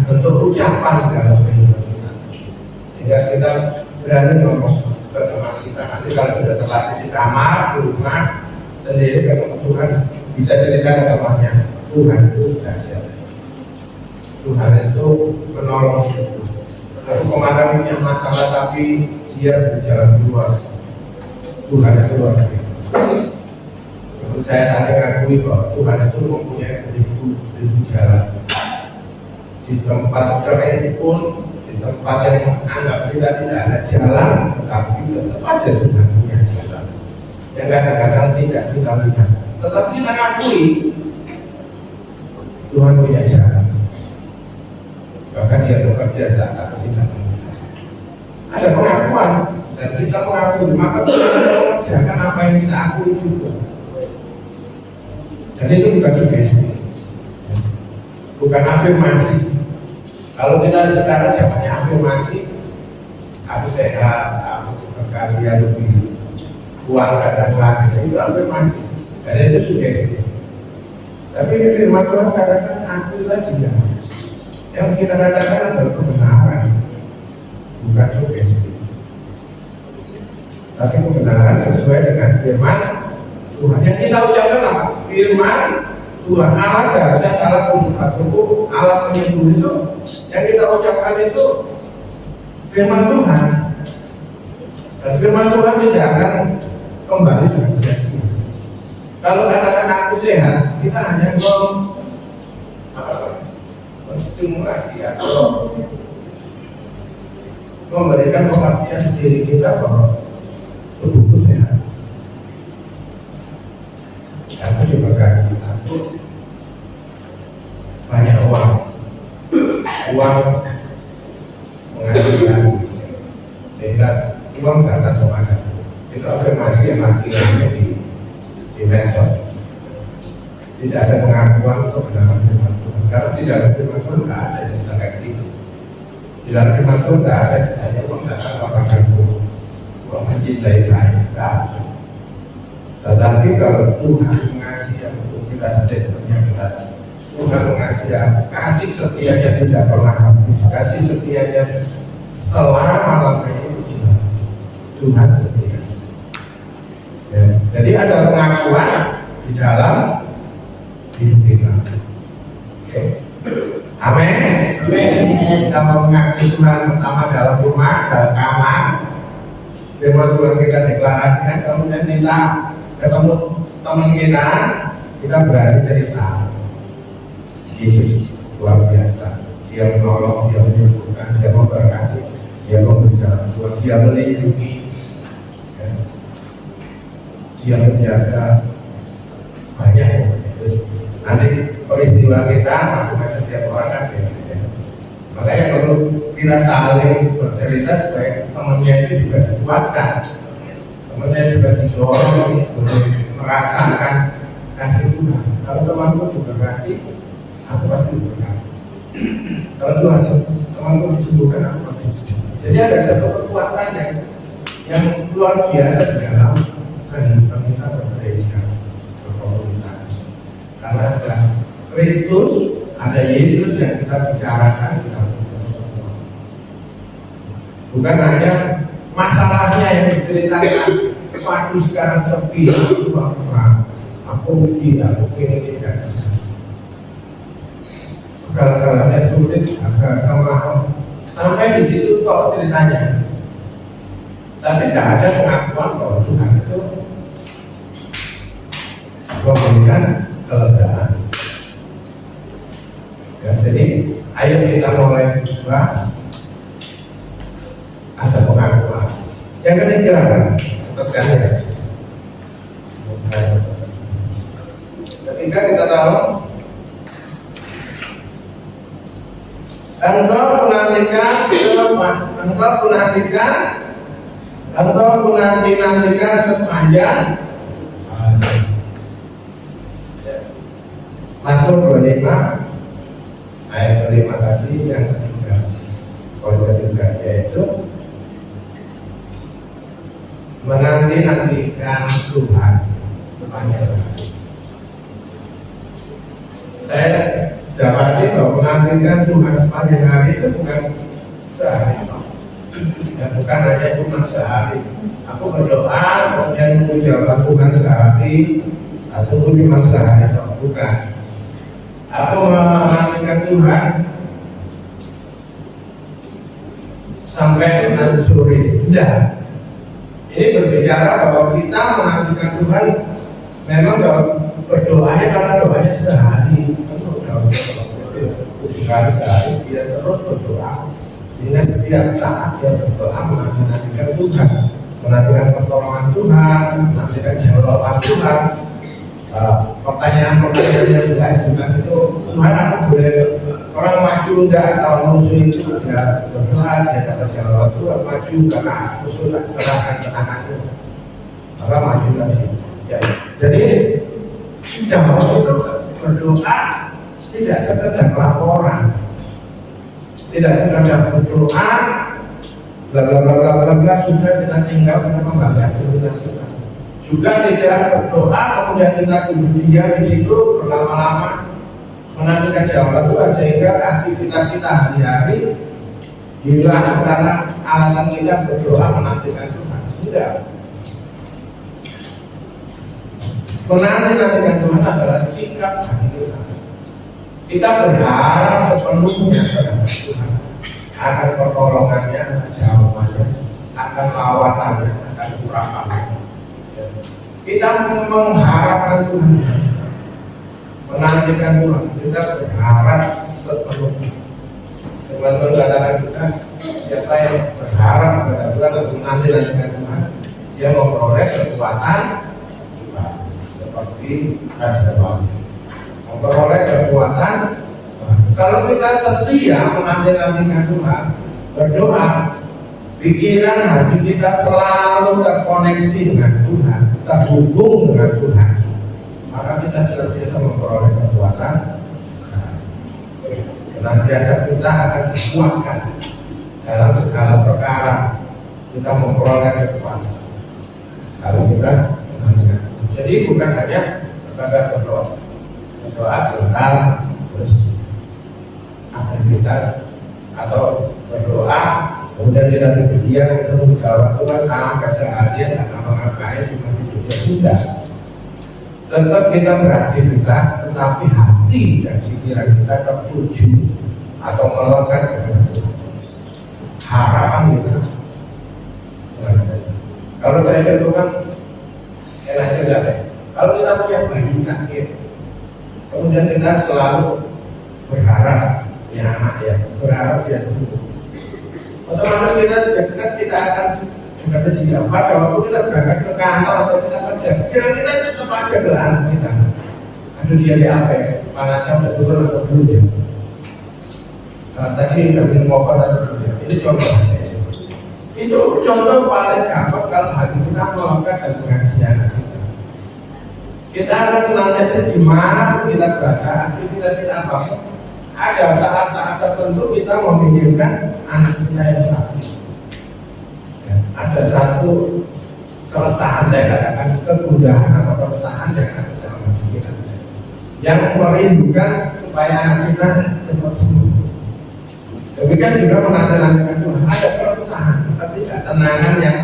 bentuk ucapan dalam kehidupan kita, sehingga kita berani ngomong ke teman kita. Nanti kalau sudah terlatih di kamar, di rumah sendiri ketemu Tuhan, bisa cerita ke temannya, Tuhan itu dahsyat, Tuhan itu menolong. Aku kemarin punya masalah tapi dia berjalan keluar, Tuhan itu luar biasa. Saya sering akui bahwa Tuhan itu mempunyai beribu jalan. Di tempat kering pun, di tempat yang anggap kita tidak ada jalan, tetapi tetap aja Tuhan punya jalan. Yang kadang-kadang tidak kita lihat, tetapi kita akui Tuhan punya jalan. Bahkan dia bekerja saat tidak melihat. Ada pengakuan dan kita mengakui, maka Tuhan mengerjakan apa yang kita akui juga. Dan itu bukan sugesti, bukan afirmasi. Kalau kita sekarang zamannya afirmasi, aku sehat, aku berkarya lebih, uang datang lagi, itu afirmasi. Dan itu sugesti. Tapi firman Tuhan katakan akuilah dia. Yang kita katakan adalah kebenaran, bukan sugesti. tapi kebenaran sesuai dengan firman Tuhan. Yang kita ucapkan apa? Firman Tuhan. Alat dasar, alat penyembuhan itu, alat penyembuh itu yang kita ucapkan itu firman Tuhan. Dan firman Tuhan tidak akan kembali dengan sia-sia. Kalau katakan aku sehat, kita hanya menstimulasi atau memberikan pengertian diri kita bahwa tubuhku sehat. Aku diberkati, aku banyak uang menghasilkan, sehingga uang datang kepada. Itu afirmasi yang lagi rame di medsos. Tidak ada pengakuan kebenaran firman Tuhan. Kalau tidak ada firman Tuhan, tidak ada cerita kayak gitu. Di dalam firman Tuhan tidak ada ceritanya uang datang kepadaku, uang mencintai saya, tidak ada. Tetapi kalau Tuhan mengasihi yang untuk kita statementnya kita, Tuhan mengasihi yang kasih setianya tidak pernah habis, kasih setianya selama-lamanya itu Tuhan setia. Ya, jadi ada pengakuan di dalam hidup kita. Oke. Amin. Kita mau mengakui Tuhan pertama dalam rumah, dalam kamar. Firman Tuhan kita deklarasikan, kemudian kita ketemu teman kita berani cerita. Yesus luar biasa. Dia menolong, dia menyembuhkan, dia memberkati, dia memberi jalan Tuhan, dia melindungi, ya. Dia menjaga banyak. Terus nanti peristiwa kita masing-masing setiap orang kan beda, ya. Makanya kalau kita saling bercerita supaya temannya itu juga dikuatkan, temannya juga didorong untuk merasakan kasih Tuhan. Kalau temanku diberkati, aku pasti diberkati. Kalau Tuhan temanku disembuhkan, aku pasti sembuh. Jadi ada satu kekuatan yang luar biasa di dalam kehidupan kita bergereja, berkomunitas. Karena ada Kristus, ada Yesus yang kita bicarakan di dalam pertemuan. Bukan hanya masalahnya yang diceritakan. Waduh sekarang sepi, aku rugi, aku ini tidak bisa. Segala-galanya sulit, harga mahal. Sampai di situ kok ceritanya. Tapi tidak ada pengakuan bahwa Tuhan itu memberikan kelegaan. Ya, jadi ayo kita mulai berubah. Ada pengakuan. Yang ketiga, ketika kita tahu engkau menantikan sepanjang Mazmur 25 ayat kelima tadi yang ketiga, poin ketiga yaitu menanti-nantikan Tuhan sepanjang hari. Saya dapati bahwa menantikan Tuhan sepanjang hari itu bukan sehari, dan bukan hanya cuma sehari. Aku berdoa kemudian mengucapkan Tuhan sehari atau cuma sehari, bukan. Aku menantikan Tuhan sampai nanti sore. Tidak. Ini berbicara bahwa kita menantikan Tuhan memang dalam berdoanya, karena doanya sehari. Bukan sehari, dia terus berdoa. Hingga setiap saat dia berdoa menantikan Tuhan, menantikan pertolongan Tuhan, menantikan jawaban Tuhan. Pertanyaan-pertanyaan yang diajukan itu, Tuhan aku boleh orang maju enggak? Kalau musuh itu dia berdoa, dia dapat jawab, Tuhan maju karena aku sudah serahkan ke anakku, maka maju lagi. Ya, jadi Daud itu berdoa tidak sekedar laporan, tidak sekedar berdoa, bla bla bla bla bla sudah kita tinggal dengan membaca aktivitas kita. Juga tidak berdoa kemudian kita diam di situ berlama-lama menantikan jawaban Tuhan, sehingga aktivitas kita hari-hari hilang karena alasan kita berdoa menantikan Tuhan. Tidak. Menanti-nantikan Tuhan adalah sikap hati kita. Kita berharap sepenuhnya kepada Tuhan akan pertolongannya, jawabannya, akan lawatannya, akan urapannya. Kita mengharapkan Tuhan, menantikan Tuhan. Kita berharap sepenuhnya. Teman-teman katakan kita, siapa yang berharap kepada Tuhan atau menanti-nantikan Tuhan, dia memperoleh kekuatan Tuhan seperti Raja Daud. Memperoleh kekuatan Tuhan. Kalau kita setia menanti-nantikan Tuhan, berdoa, pikiran hati kita selalu terkoneksi dengan Tuhan, terhubung dengan Tuhan, maka kita senantiasa memperoleh kekuatan. Senantiasa kita akan dikuatkan dalam segala perkara, kita memperoleh kekuatan kalau kita menantikan. Jadi bukan hanya sekadar berdoa sebentar terus aktivitas atau berdoa kemudian kita berdiam untuk menjawab Tuhan sampai seharian dan ngapain cuma hidupnya sudah. Tetap kita beraktivitas, tetapi hati dan pikiran kita tertuju atau melekat kepada Tuhan. Harapan kita senantiasa. Kalau saya tentukan enak juga deh. Kalau kita punya bayi sakit, kemudian kita selalu berharap ya anak ya, berharap dia sembuh. Otomatis kita dekat, kita akan dekat ke dia. Pada waktu kita berangkat ke kantor atau kita kerja, kira-kira tetap aja ke anak kita. Aduh dia di apa ya? Panasnya udah turun atau belum ya? Tadi udah minum obat atau belum ya? Ini contoh saja. Itu contoh paling gampang kalau hati kita melekat dan mengasihi anak kita. Kita akan senantiasa dimanapun kita berada, aktivitas kita apapun, ada saat-saat tertentu kita memikirkan anak kita yang sakit. Ya, ada satu keresahan, saya katakan kegundahan atau keresahan yang ada dalam hati kita, yang merindukan supaya anak kita cepat sembuh. Demikian juga menanti-nantikan Tuhan, ada keresahan, ketidaktenangan yang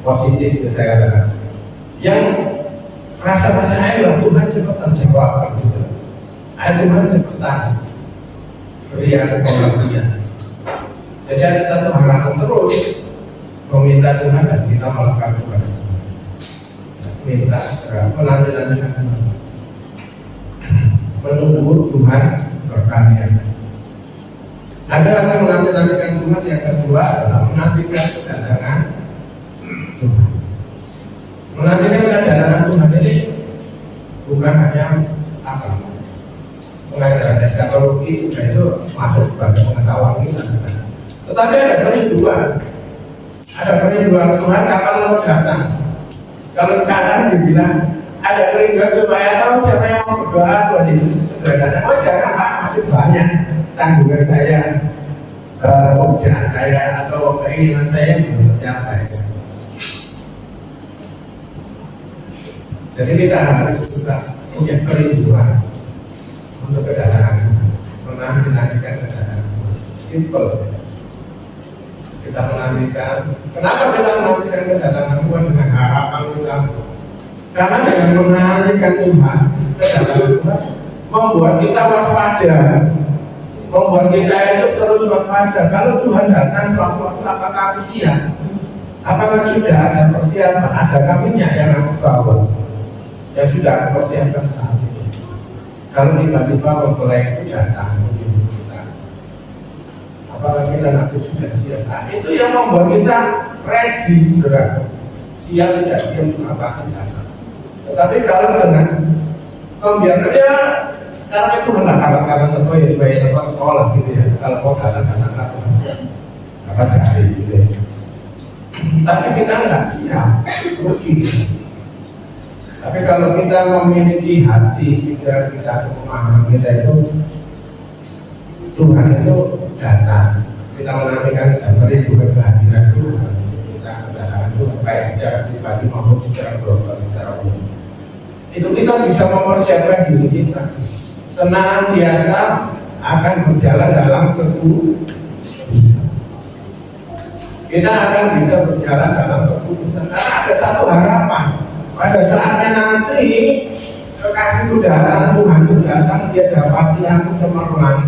positif, ya saya katakan, yang rasa-rasa ayo Tuhan cepetan jawabkan gitu. Ayo Tuhan cepetan beri aku pengertian. Jadi ada satu harapan terus meminta Tuhan dan kita melekat kepada Tuhan. Minta segera menanti-nantikan Tuhan, menunggu Tuhan berkarya. Ada lagi menanti-nantikan Tuhan yang kedua adalah menantikan kedatangan Tuhan. Menantikan kedatangan Tuhan ini bukan hanya apa pengajaran eskatologi sudah itu masuk sebagai pengetahuan kita, tetapi ada kerinduan Tuhan kapan mau datang. Kalau sekarang dibilang ada kerinduan supaya tahu siapa yang mau berdoa Tuhan Yesus segera datang. Oh jangan Pak, masih banyak tanggungan saya, pekerjaan saya atau keinginan saya belum tercapai. Jadi kita harus juga punya kerinduan untuk kedatangan Tuhan, menantikan kedatangan Tuhan. Simple. Kita menantikan. Kenapa kita menantikan kedatangan Tuhan dengan harapan kita? Karena dengan menantikan Tuhan, kedatangan Tuhan membuat kita waspada, membuat kita itu terus waspada. Kalau Tuhan datang suatu-waktu, apakah aku siap? Apakah sudah ada persiapan? Ada minyak yang aku bawa yang sudah aku persiapkan saat itu? Kalau tiba-tiba mempelai itu datang menjemput kita, apakah kita nanti sudah siap? Nah, itu yang membuat kita ready, saudara. Siap tidak siap apa sih datang. Tetapi kalau dengan membiarkannya karena itu hendak kawan-kawan tentu ya supaya tempat sekolah gitu ya. Kalau mau datang-datang Tuhan apa cari gitu ya. Tapi kita nggak siap, rugi. Tapi kalau kita memiliki hati, pikiran kita, pemahaman kita itu Tuhan itu datang, kita menantikan dan merindukan kehadiran Tuhan, kita kedatangan Tuhan baik secara pribadi maupun secara global, secara umum. Itu kita bisa mempersiapkan diri kita senantiasa akan berjalan dalam kekudusan. Kita akan bisa berjalan dalam kekudusan karena ada satu harapan. Pada saatnya nanti kekasih itu datang, Tuhan itu datang, dia dapati aku cemerlang,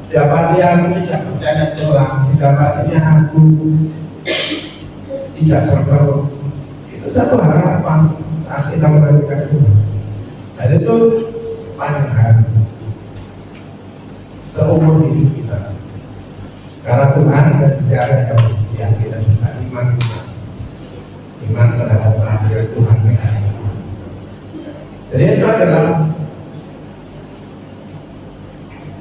dapati aku tidak percaya celah, didapatinya aku tidak terkeruk. Itu satu harapan saat kita menantikan Tuhan. Dan itu sepanjang hari, seumur hidup kita. Karena Tuhan dan bicara ada persediaan kita juga iman terhadap kehadiran Tuhan kita. Jadi itu adalah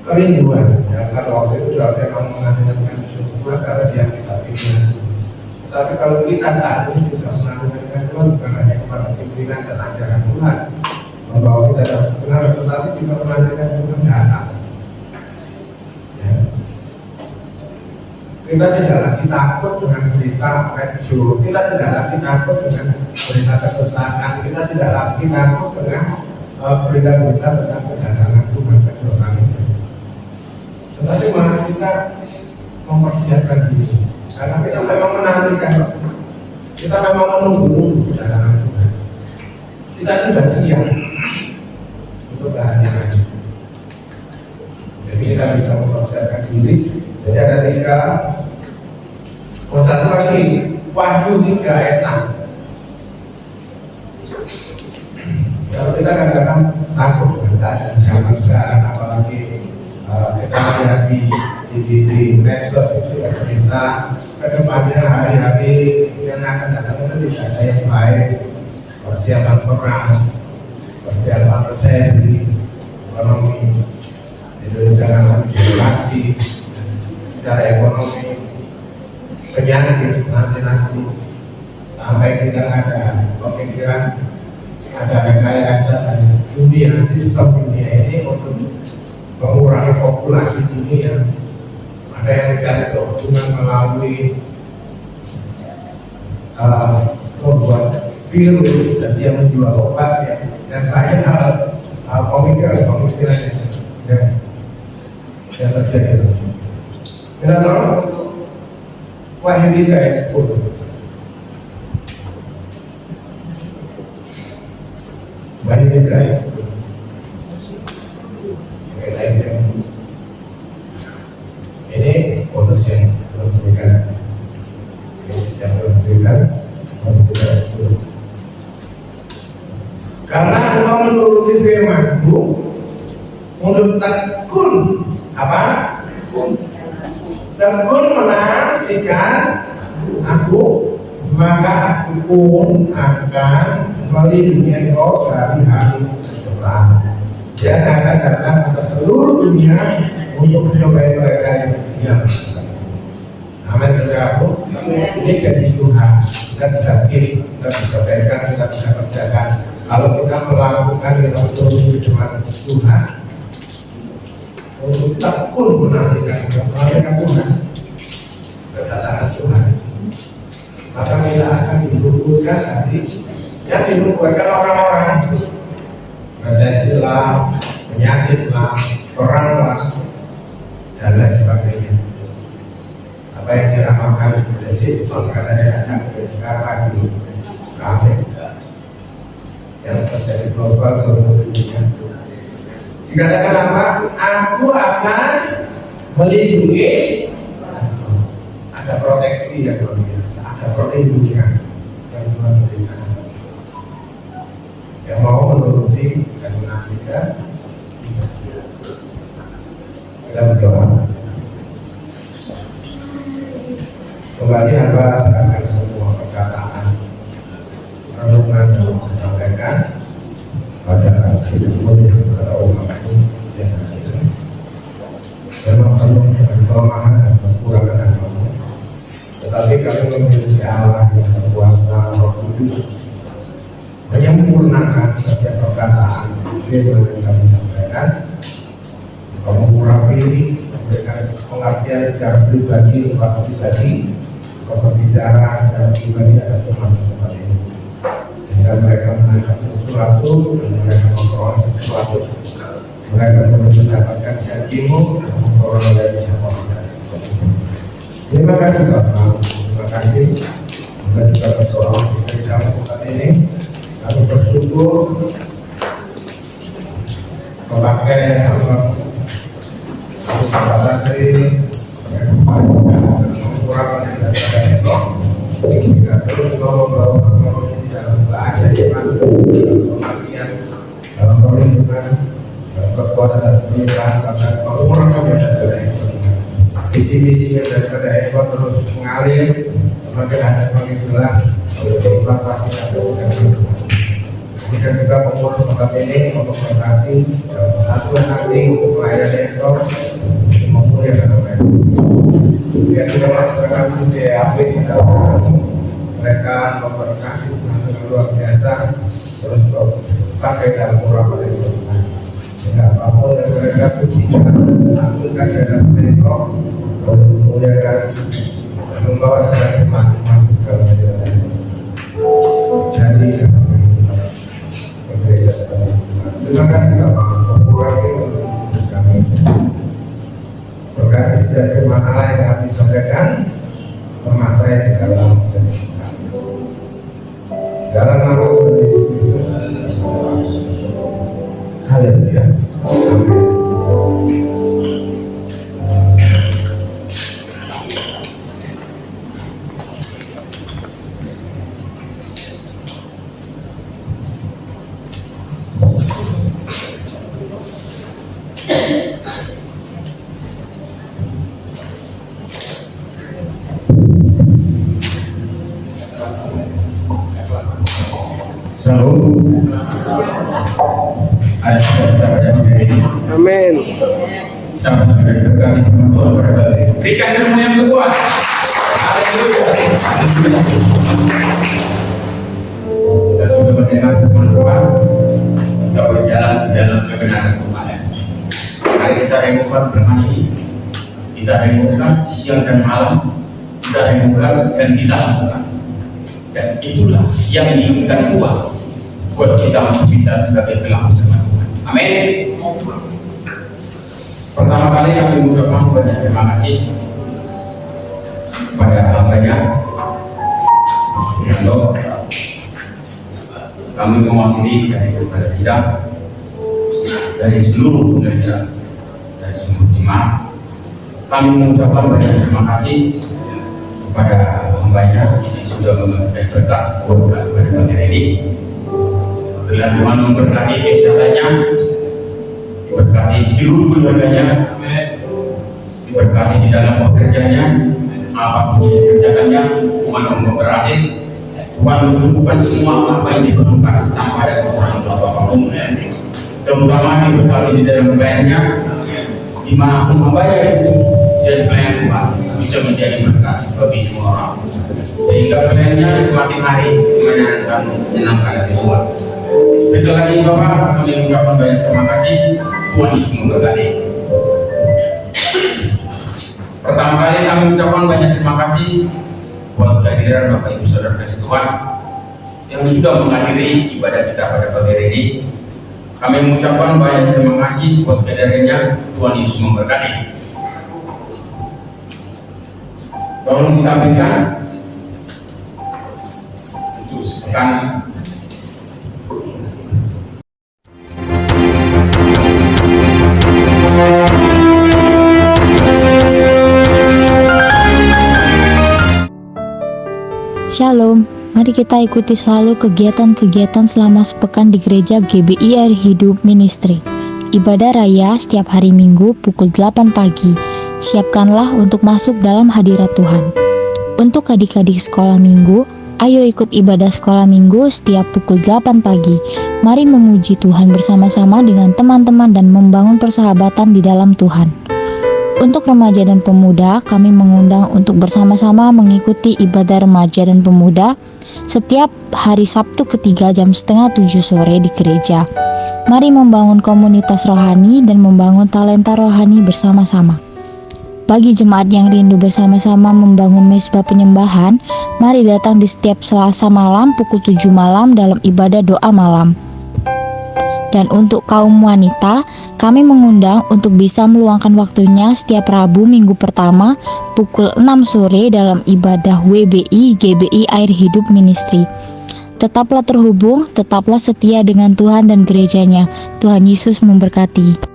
kerinduan. Ya, kalau waktu itu juga memang menantikan Tuhan karena dia kita pimpinan. Tapi kalau kita saat ini juga menantikan Tuhan bukan hanya kepada pimpinan dan ajaran Tuhan, membawa kita dalam kebenaran, tetapi juga menantikan Tuhan datang. Ya. Kita tidak lagi takut dengan berita radio, kita tidak lagi takut dengan berita kesesatan, kita tidak lagi takut dengan berita-berita tentang kedatangan Tuhan kedua kali. Tetapi malah kita mempersiapkan diri, karena kita memang menantikan, kita memang menunggu kedatangan Tuhan. Kita sudah siap untuk kehadiran. Jadi kita bisa mempersiapkan diri. Jadi ada 3, satu lagi, Wahyu 3 ayat 6. Kalau kita kadang-kadang takut dengan keadaan zaman sekarang, apalagi kita lihat di medsos itu ya, kita kedepannya hari-hari yang akan datang itu tidak ada yang baik, persiapan perang, persiapan resesi ekonomi, Indonesia akan inflasi secara ekonomi, penyakit nanti sampai kita ada pemikiran, ada rekayasa dan dunia, sistem dunia ini untuk mengurangi populasi dunia. Ada yang mencari keuntungan melalui membuat virus dan dia menjual obat ya, dan banyak hal pemikiran yang terjadi. Kita tahu Wahyu 3 ayat 10. Wahyu 3 ayat 10. Ini bonus yang memberikan, Yesus yang memberikan Wahyu 3 ayat 10. Karena engkau menuruti firman-Ku untuk tekun apa? Tekun menantikan aku, maka aku pun akan melindungi engkau dari hari tercelah. Dia akan datang ke seluruh dunia untuk mencobai mereka yang diam. Amin, saudaraku. Ini jadi Tuhan. Kita bisa kiri, kita bisa pegang, kita bisa kerjakan. Kalau kita melakukan yang betul-betul dengan Tuhan, untuk tekun menantikan Tuhan, kedatangan Tuhan, maka kita akan diluputkan dari yang diluputkan orang-orang resesi lah, penyakit lah, perang lah, dan lain sebagainya. Apa yang diramakan oleh Simpson karena dia akan sekarang lagi kami yang terjadi global seluruh dunia. Dikatakan apa? Aku akan melindungi. Ada proteksi yang luar biasa, ada perlindungan yang Tuhan berikan. Yang mau menuruti dan menantikan, kita berdoa. Kembali hamba serahkan semua perkataan, renungan yang disampaikan pada Tuhan kepada umat ini. Memang penuh dengan kelemahan dan kekurangan agama, tetapi kami memiliki Allah yang berkuasa, Roh Kudus menyempurnakan setiap perkataan firman yang kami sampaikan, mengurapi, memberikan pengertian secara pribadi, lepas pribadi, berbicara secara pribadi atas umat ini, sehingga mereka menangkap sesuatu dan mereka memperoleh sesuatu. Mereka mendapatkan janjimu dan memperoleh dari siapa. Terima kasih Bapak, terima kasih. Kita juga berdoa di dalam tempat ini. Kami bersyukur memakai Bapak Menteri mengurangi daripada itu kita terus membawa teknologi dalam bahasa Jepang dalam perlindungan kekuatan dan pemerintahan bahkan pengurangan daripada itu visi-misi daripada itu terus mengalir semakin ada semakin jelas implementasi dan perlindungan. Kita juga mengurus tempat ini untuk berhati kesatuan hati untuk melayani ekor memuliakan mereka. Kita juga masyarakat di DAP mereka memberkati dengan luar biasa terus pakai dalam beberapa itu. Sehingga apapun yang mereka pujikan, lakukan dalam mereka boleh memuliakan membawa segala jemaat masuk ke dalam jalan ini. Jadi gereja kami. Terima kasih Bapak mengurangi terus kami berkati setiap firman Allah yang kami sampaikan termaterai di dalam kami. Dalam nama Tuhan Yesus Kristus. Haleluya. Amin. Salam. Ada kita pada hari ini. Amin. Sama juga berkali Tuhan berkali. Berikan ilmu yang kuat. Kita sudah mendengar firman Tuhan. Kita berjalan di dalam kebenaran Tuhan. Mari kita renungkan firman ini. Kita renungkan siang dan malam. Kita renungkan dan kita lakukan. Dan itulah yang diinginkan Tuhan buat kita masih bisa sebagai pelaku firman Tuhan. Amin. Pertama kali kami mengucapkan banyak terima kasih kepada hambanya untuk kami mewakili dari kepada sidang dari seluruh pekerja dari seluruh jemaat. Kami mengucapkan banyak terima kasih kepada hambanya yang sudah memberikan berkat kepada kami ini. Bila Tuhan memberkati bisnisnya, diberkati seluruh keluarganya, diberkati di dalam pekerjaannya, apapun yang dikerjakannya, Tuhan memberkati, Tuhan mencukupkan semua apa yang diperlukan tanpa ada kekurangan suatu apapun. Terutama diberkati di dalam pelayanannya, dimanapun hambanya itu jadi pelayan Tuhan bisa menjadi berkat bagi semua orang, sehingga pelayannya semakin hari menyenangkan hati Tuhan. Sekali lagi Bapak, kami mengucapkan banyak terima kasih. Tuhan Yesus memberkati. Pertama kali kami mengucapkan banyak terima kasih buat kehadiran Bapak Ibu Saudara kasih Tuhan yang sudah menghadiri ibadah kita pada pagi hari ini. Kami mengucapkan banyak terima kasih buat kehadirannya. Tuhan Yesus memberkati. Tolong ditampilkan seterusnya. Shalom, mari kita ikuti selalu kegiatan-kegiatan selama sepekan di gereja GBI Air Hidup Ministry. Ibadah raya setiap hari Minggu pukul 8 pagi. Siapkanlah untuk masuk dalam hadirat Tuhan. Untuk adik-adik sekolah minggu, ayo ikut ibadah sekolah minggu setiap pukul 8 pagi. Mari memuji Tuhan bersama-sama dengan teman-teman dan membangun persahabatan di dalam Tuhan. Untuk remaja dan pemuda, kami mengundang untuk bersama-sama mengikuti ibadah remaja dan pemuda setiap hari Sabtu ketiga jam 6:30 sore di gereja. Mari membangun komunitas rohani dan membangun talenta rohani bersama-sama. Bagi jemaat yang rindu bersama-sama membangun mezbah penyembahan, mari datang di setiap Selasa malam pukul 7 malam dalam ibadah doa malam. Dan untuk kaum wanita, kami mengundang untuk bisa meluangkan waktunya setiap Rabu minggu pertama pukul 6 sore dalam ibadah WBI GBI Air Hidup Ministry. Tetaplah terhubung, tetaplah setia dengan Tuhan dan gerejanya. Tuhan Yesus memberkati.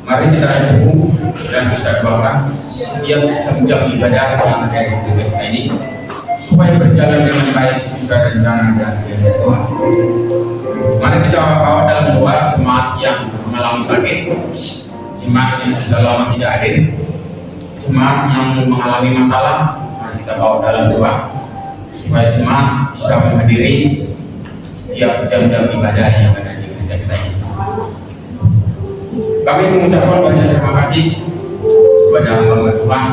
Mari kita dukung dan kita doakan tiap jam-jam ibadah yang ada di gereja kita ini supaya berjalan dengan baik sesuai rencana dan kehendak Tuhan. Mari kita bawa dalam doa jemaat yang mengalami sakit, jemaat yang sudah lama tidak hadir, jemaat yang mengalami masalah. Mari kita bawa dalam doa supaya jemaat bisa menghadiri setiap jam-jam ibadah yang ada di gereja kita ini. Kami mengucapkan banyak terima kasih kepada hamba Tuhan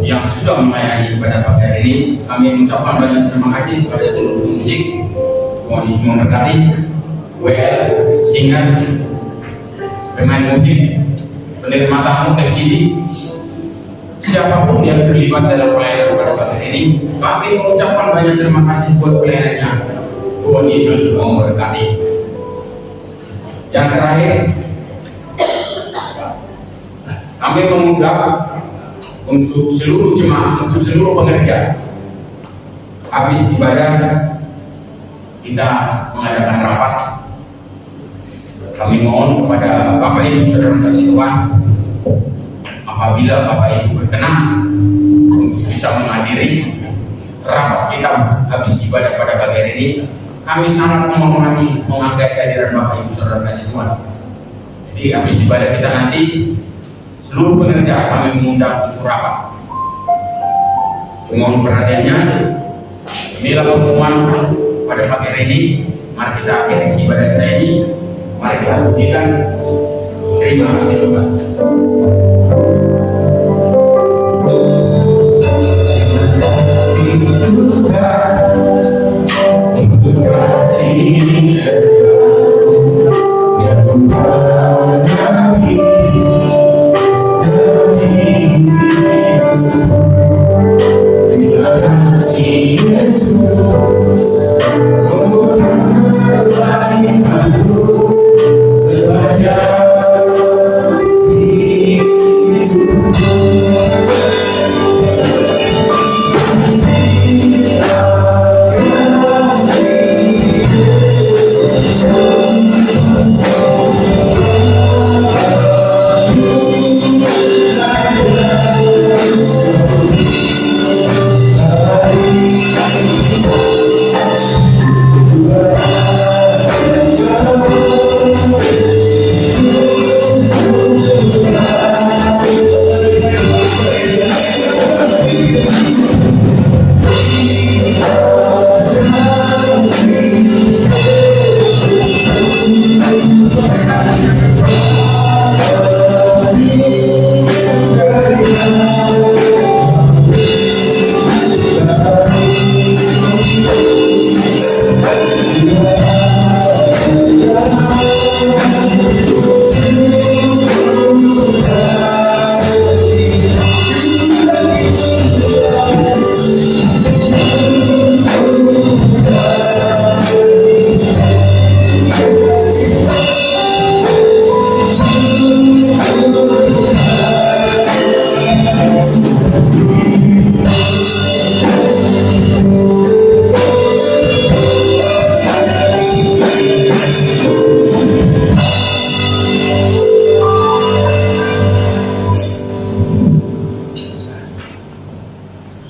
yang sudah melayani pada pagi hari ini. Kami mengucapkan banyak terima kasih kepada seluruh musik, Tuhan Yesus memberkati, WL, singer, pemain musik, penerima tamu, LCD, siapapun yang terlibat dalam pelayanan pada pagi hari ini. Kami mengucapkan banyak terima kasih buat pelayanannya. Tuhan Yesus memberkati. Yang terakhir, kami mengundang untuk seluruh jemaat, untuk seluruh pengerja. Habis ibadah kita mengadakan rapat. Kami mohon kepada Bapak Ibu Saudara kasih Tuhan, apabila Bapak Ibu berkenan untuk bisa menghadiri rapat kita habis ibadah pada pagi hari ini, kami sangat menghormati menghargai kehadiran Bapak Ibu Saudara kasih Tuhan. Jadi habis ibadah kita nanti, seluruh pekerja kami mengundang untuk rapat. Mohon perhatiannya. Inilah pengumuman pada pagi hari ini. Mari kita akhiri ibadah kita ini. Mari kita pujikan. Terima kasih Tuhan.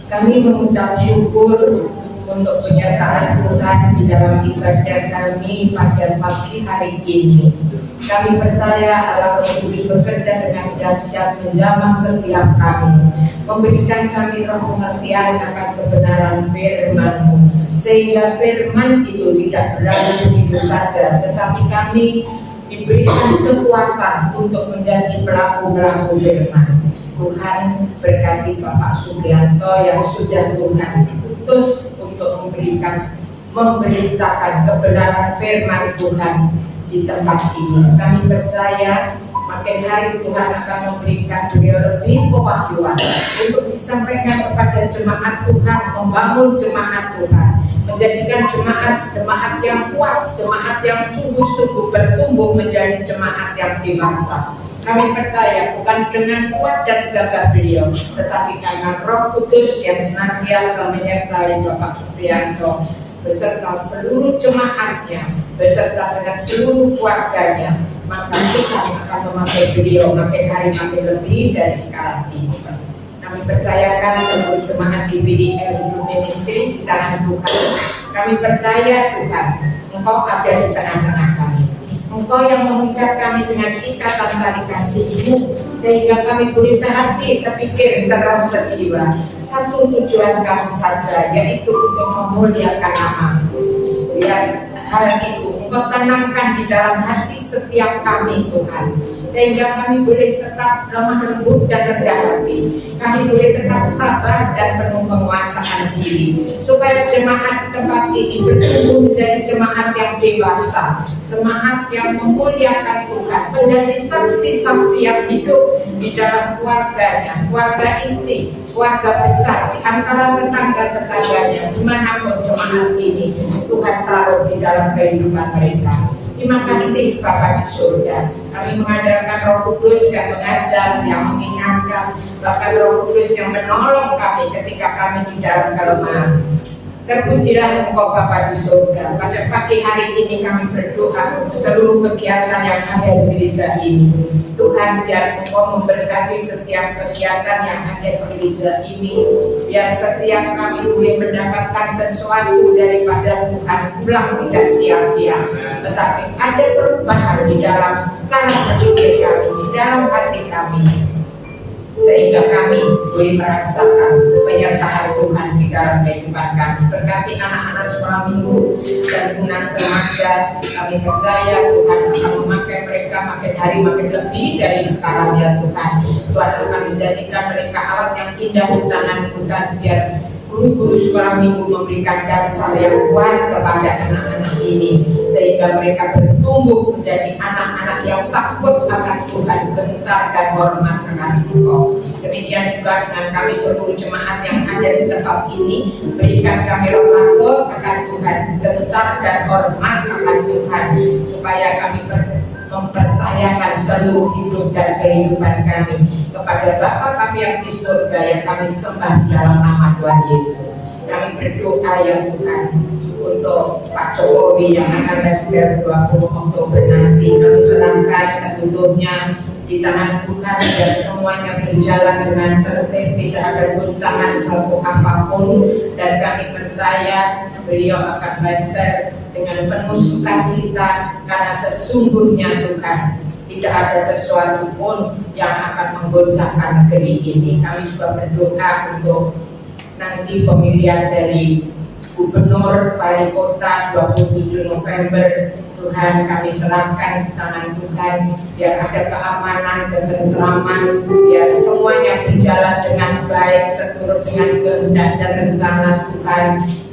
Kami mengucap syukur untuk penyertaan Tuhan di dalam ibadah kami pada pagi hari ini. Kami percaya Allah Roh Kudus bekerja dengan dahsyat menjamah setiap kami, memberikan kami roh pengertian akan kebenaran firman-Mu, sehingga firman itu tidak berlalu begitu saja, tetapi kami diberikan kekuatan untuk menjadi pelaku-pelaku firman. Tuhan berkati Bapak Supriyanto yang sudah Tuhan utus untuk memberitakan kebenaran firman Tuhan di tempat ini. Kami percaya makin hari Tuhan akan memberikan beliau lebih pewahyuan untuk disampaikan kepada jemaat Tuhan, membangun jemaat Tuhan, menjadikan jemaat yang kuat, jemaat yang sungguh-sungguh bertumbuh menjadi jemaat yang dewasa. Kami percaya bukan dengan kuat dan gagah beliau, tetapi karena Roh Kudus yang senantiasa menyertai Bapak Supriyanto beserta seluruh jemaatnya beserta dengan seluruh keluarganya, maka Tuhan akan memakai beliau makin hari makin lebih dari sekarang ini. Kami percayakan seluruh jemaat GBI Hidup Ministry di tangan Tuhan. Kami percaya Tuhan, Engkau ada di tengah-tengah kami. Engkau yang mengikat kami dengan ikatan tali kasih-Mu, sehingga kami boleh sehati, sepikir, seroh, sejiwa. Satu tujuan kami saja, yaitu untuk memuliakan nama-Mu. Biar hal itu Engkau tanamkan di dalam hati setiap kami Tuhan, sehingga kami boleh tetap lemah lembut dan rendah hati. Kami boleh tetap sabar dan penuh penguasaan diri, supaya jemaat tempat ini bertumbuh menjadi jemaat yang dewasa, jemaat yang memuliakan Tuhan, menjadi saksi-saksi yang hidup di dalam keluarganya, keluarga inti, keluarga besar, di antara tetangga-tetangganya, dimanapun jemaat ini Tuhan taruh di dalam kehidupan mereka. Terima kasih Bapa di surga. Kami mengandalkan Roh Kudus yang mengajar, yang mengingatkan, bahkan Roh Kudus yang menolong kami ketika kami di dalam kelemahan. Terpujilah Engkau Bapa di surga. Pada pagi hari ini kami berdoa untuk seluruh kegiatan yang ada di gereja ini. Tuhan, biar Engkau memberkati setiap kegiatan yang ada di gereja ini. Biar setiap kami boleh mendapatkan sesuatu daripada Tuhan, pulang tidak sia-sia. Tetapi ada perubahan di dalam cara berpikir kami, di dalam hati kami, sehingga kami boleh merasakan penyertaan Tuhan di dalam kehidupan kami. Berkati anak-anak sekolah minggu dan tunas remaja, kami percaya Tuhan akan memakai mereka makin hari makin lebih dari sekarang ya Tuhan. Tuhan akan menjadikan mereka alat yang indah di tangan Tuhan, biar guru-guru sekolah minggu memberikan dasar yang kuat kepada anak-anak ini, sehingga mereka bertumbuh menjadi anak-anak yang takut akan Tuhan, gentar dan hormat akan Engkau. Demikian juga dengan kami seluruh jemaat yang ada di tempat ini, berikan kami roh takut akan Tuhan, gentar dan hormat akan Tuhan, supaya kami mempercayakan seluruh hidup dan kehidupan kami kepada Bapa kami yang di surga, yang kami sembah di dalam nama Tuhan Yesus. Kami berdoa ya Tuhan untuk Pak Jokowi yang akan konser 20 Oktober nanti. Kami serahkan seluruhnya di tangan Tuhan, dan semuanya berjalan dengan tertib, tidak ada goncangan suatu apapun, dan kami percaya beliau akan konser dengan penuh sukacita, karena sesungguhnya Tuhan tidak ada sesuatu pun yang akan menggoncangkan negeri ini. Kami juga berdoa untuk nanti pemilihan dari gubernur, wali kota 27 November. Tuhan, kami serahkan di tangan Tuhan, biar ada keamanan, ketentraman, biar semuanya berjalan dengan baik seturut dengan kehendak dan rencana Tuhan.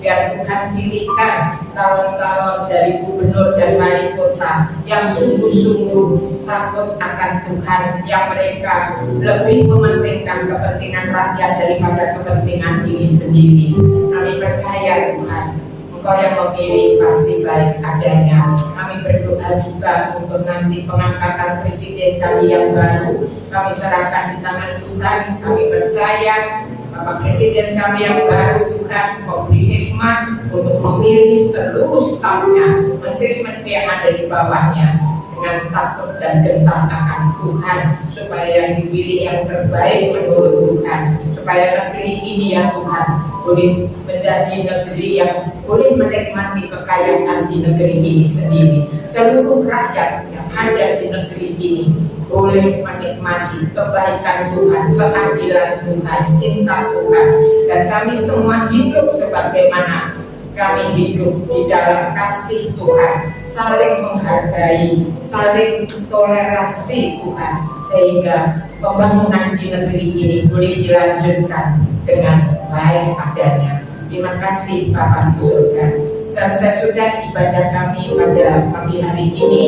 Biar Tuhan pilihkan calon-calon dari gubernur dan wali kota yang sungguh-sungguh takut akan Tuhan, yang mereka lebih mementingkan kepentingan rakyat daripada kepentingan diri sendiri. Kami percaya Tuhan, Engkau yang memilih pasti baik adanya. Kami berdoa juga untuk nanti pengangkatan presiden kami yang baru. Kami serahkan di tangan Tuhan. Kami percaya Bapak Presiden kami yang baru, Tuhan Engkau beri hikmat untuk memilih seluruh stafnya, menteri-menteri yang ada di bawahnya, dengan takut dan gentar akan Tuhan, supaya yang dipilih yang terbaik menurut Tuhan, supaya negeri ini ya Tuhan boleh menjadi negeri yang boleh menikmati kekayaan di negeri ini sendiri. Seluruh rakyat yang ada di negeri ini boleh menikmati kebaikan Tuhan, keadilan Tuhan, cinta Tuhan, dan kami semua hidup sebagaimana kami hidup di dalam kasih Tuhan, saling menghargai, saling toleransi Tuhan, sehingga pembangunan di negeri ini boleh dilanjutkan dengan baik adanya. Terima kasih Bapa di surga. Sesudah ibadah kami pada pagi hari ini,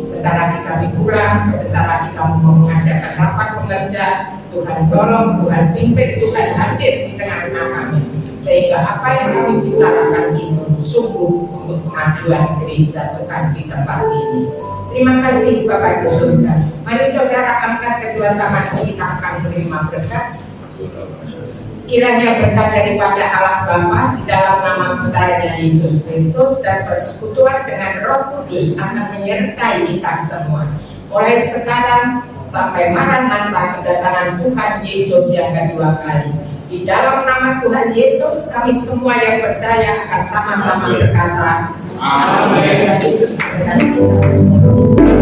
sebentar lagi kami pulang, sebentar lagi kami mau mengadakan rapat pengerja. Tuhan tolong, Tuhan pimpin, Tuhan hadir di tengah-tengah kami, sehingga apa yang kami bicarakan itu sungguh untuk kemajuan gereja Tuhan di tempat ini. Terima kasih Bapak di surga. Mari saudara angkat kedua tangan, kita akan menerima berkat. Kiranya berkat daripada Allah Bapa, di dalam nama datangnya Yesus Kristus dan persekutuan dengan Roh Kudus akan menyertai kita semua. Mulai sekarang sampai Maranatha, kedatangan Tuhan Yesus yang kedua kali. Di dalam nama Tuhan Yesus, kami semua yang percaya akan sama-sama berkata, Amin. Yesus berkati kita semua.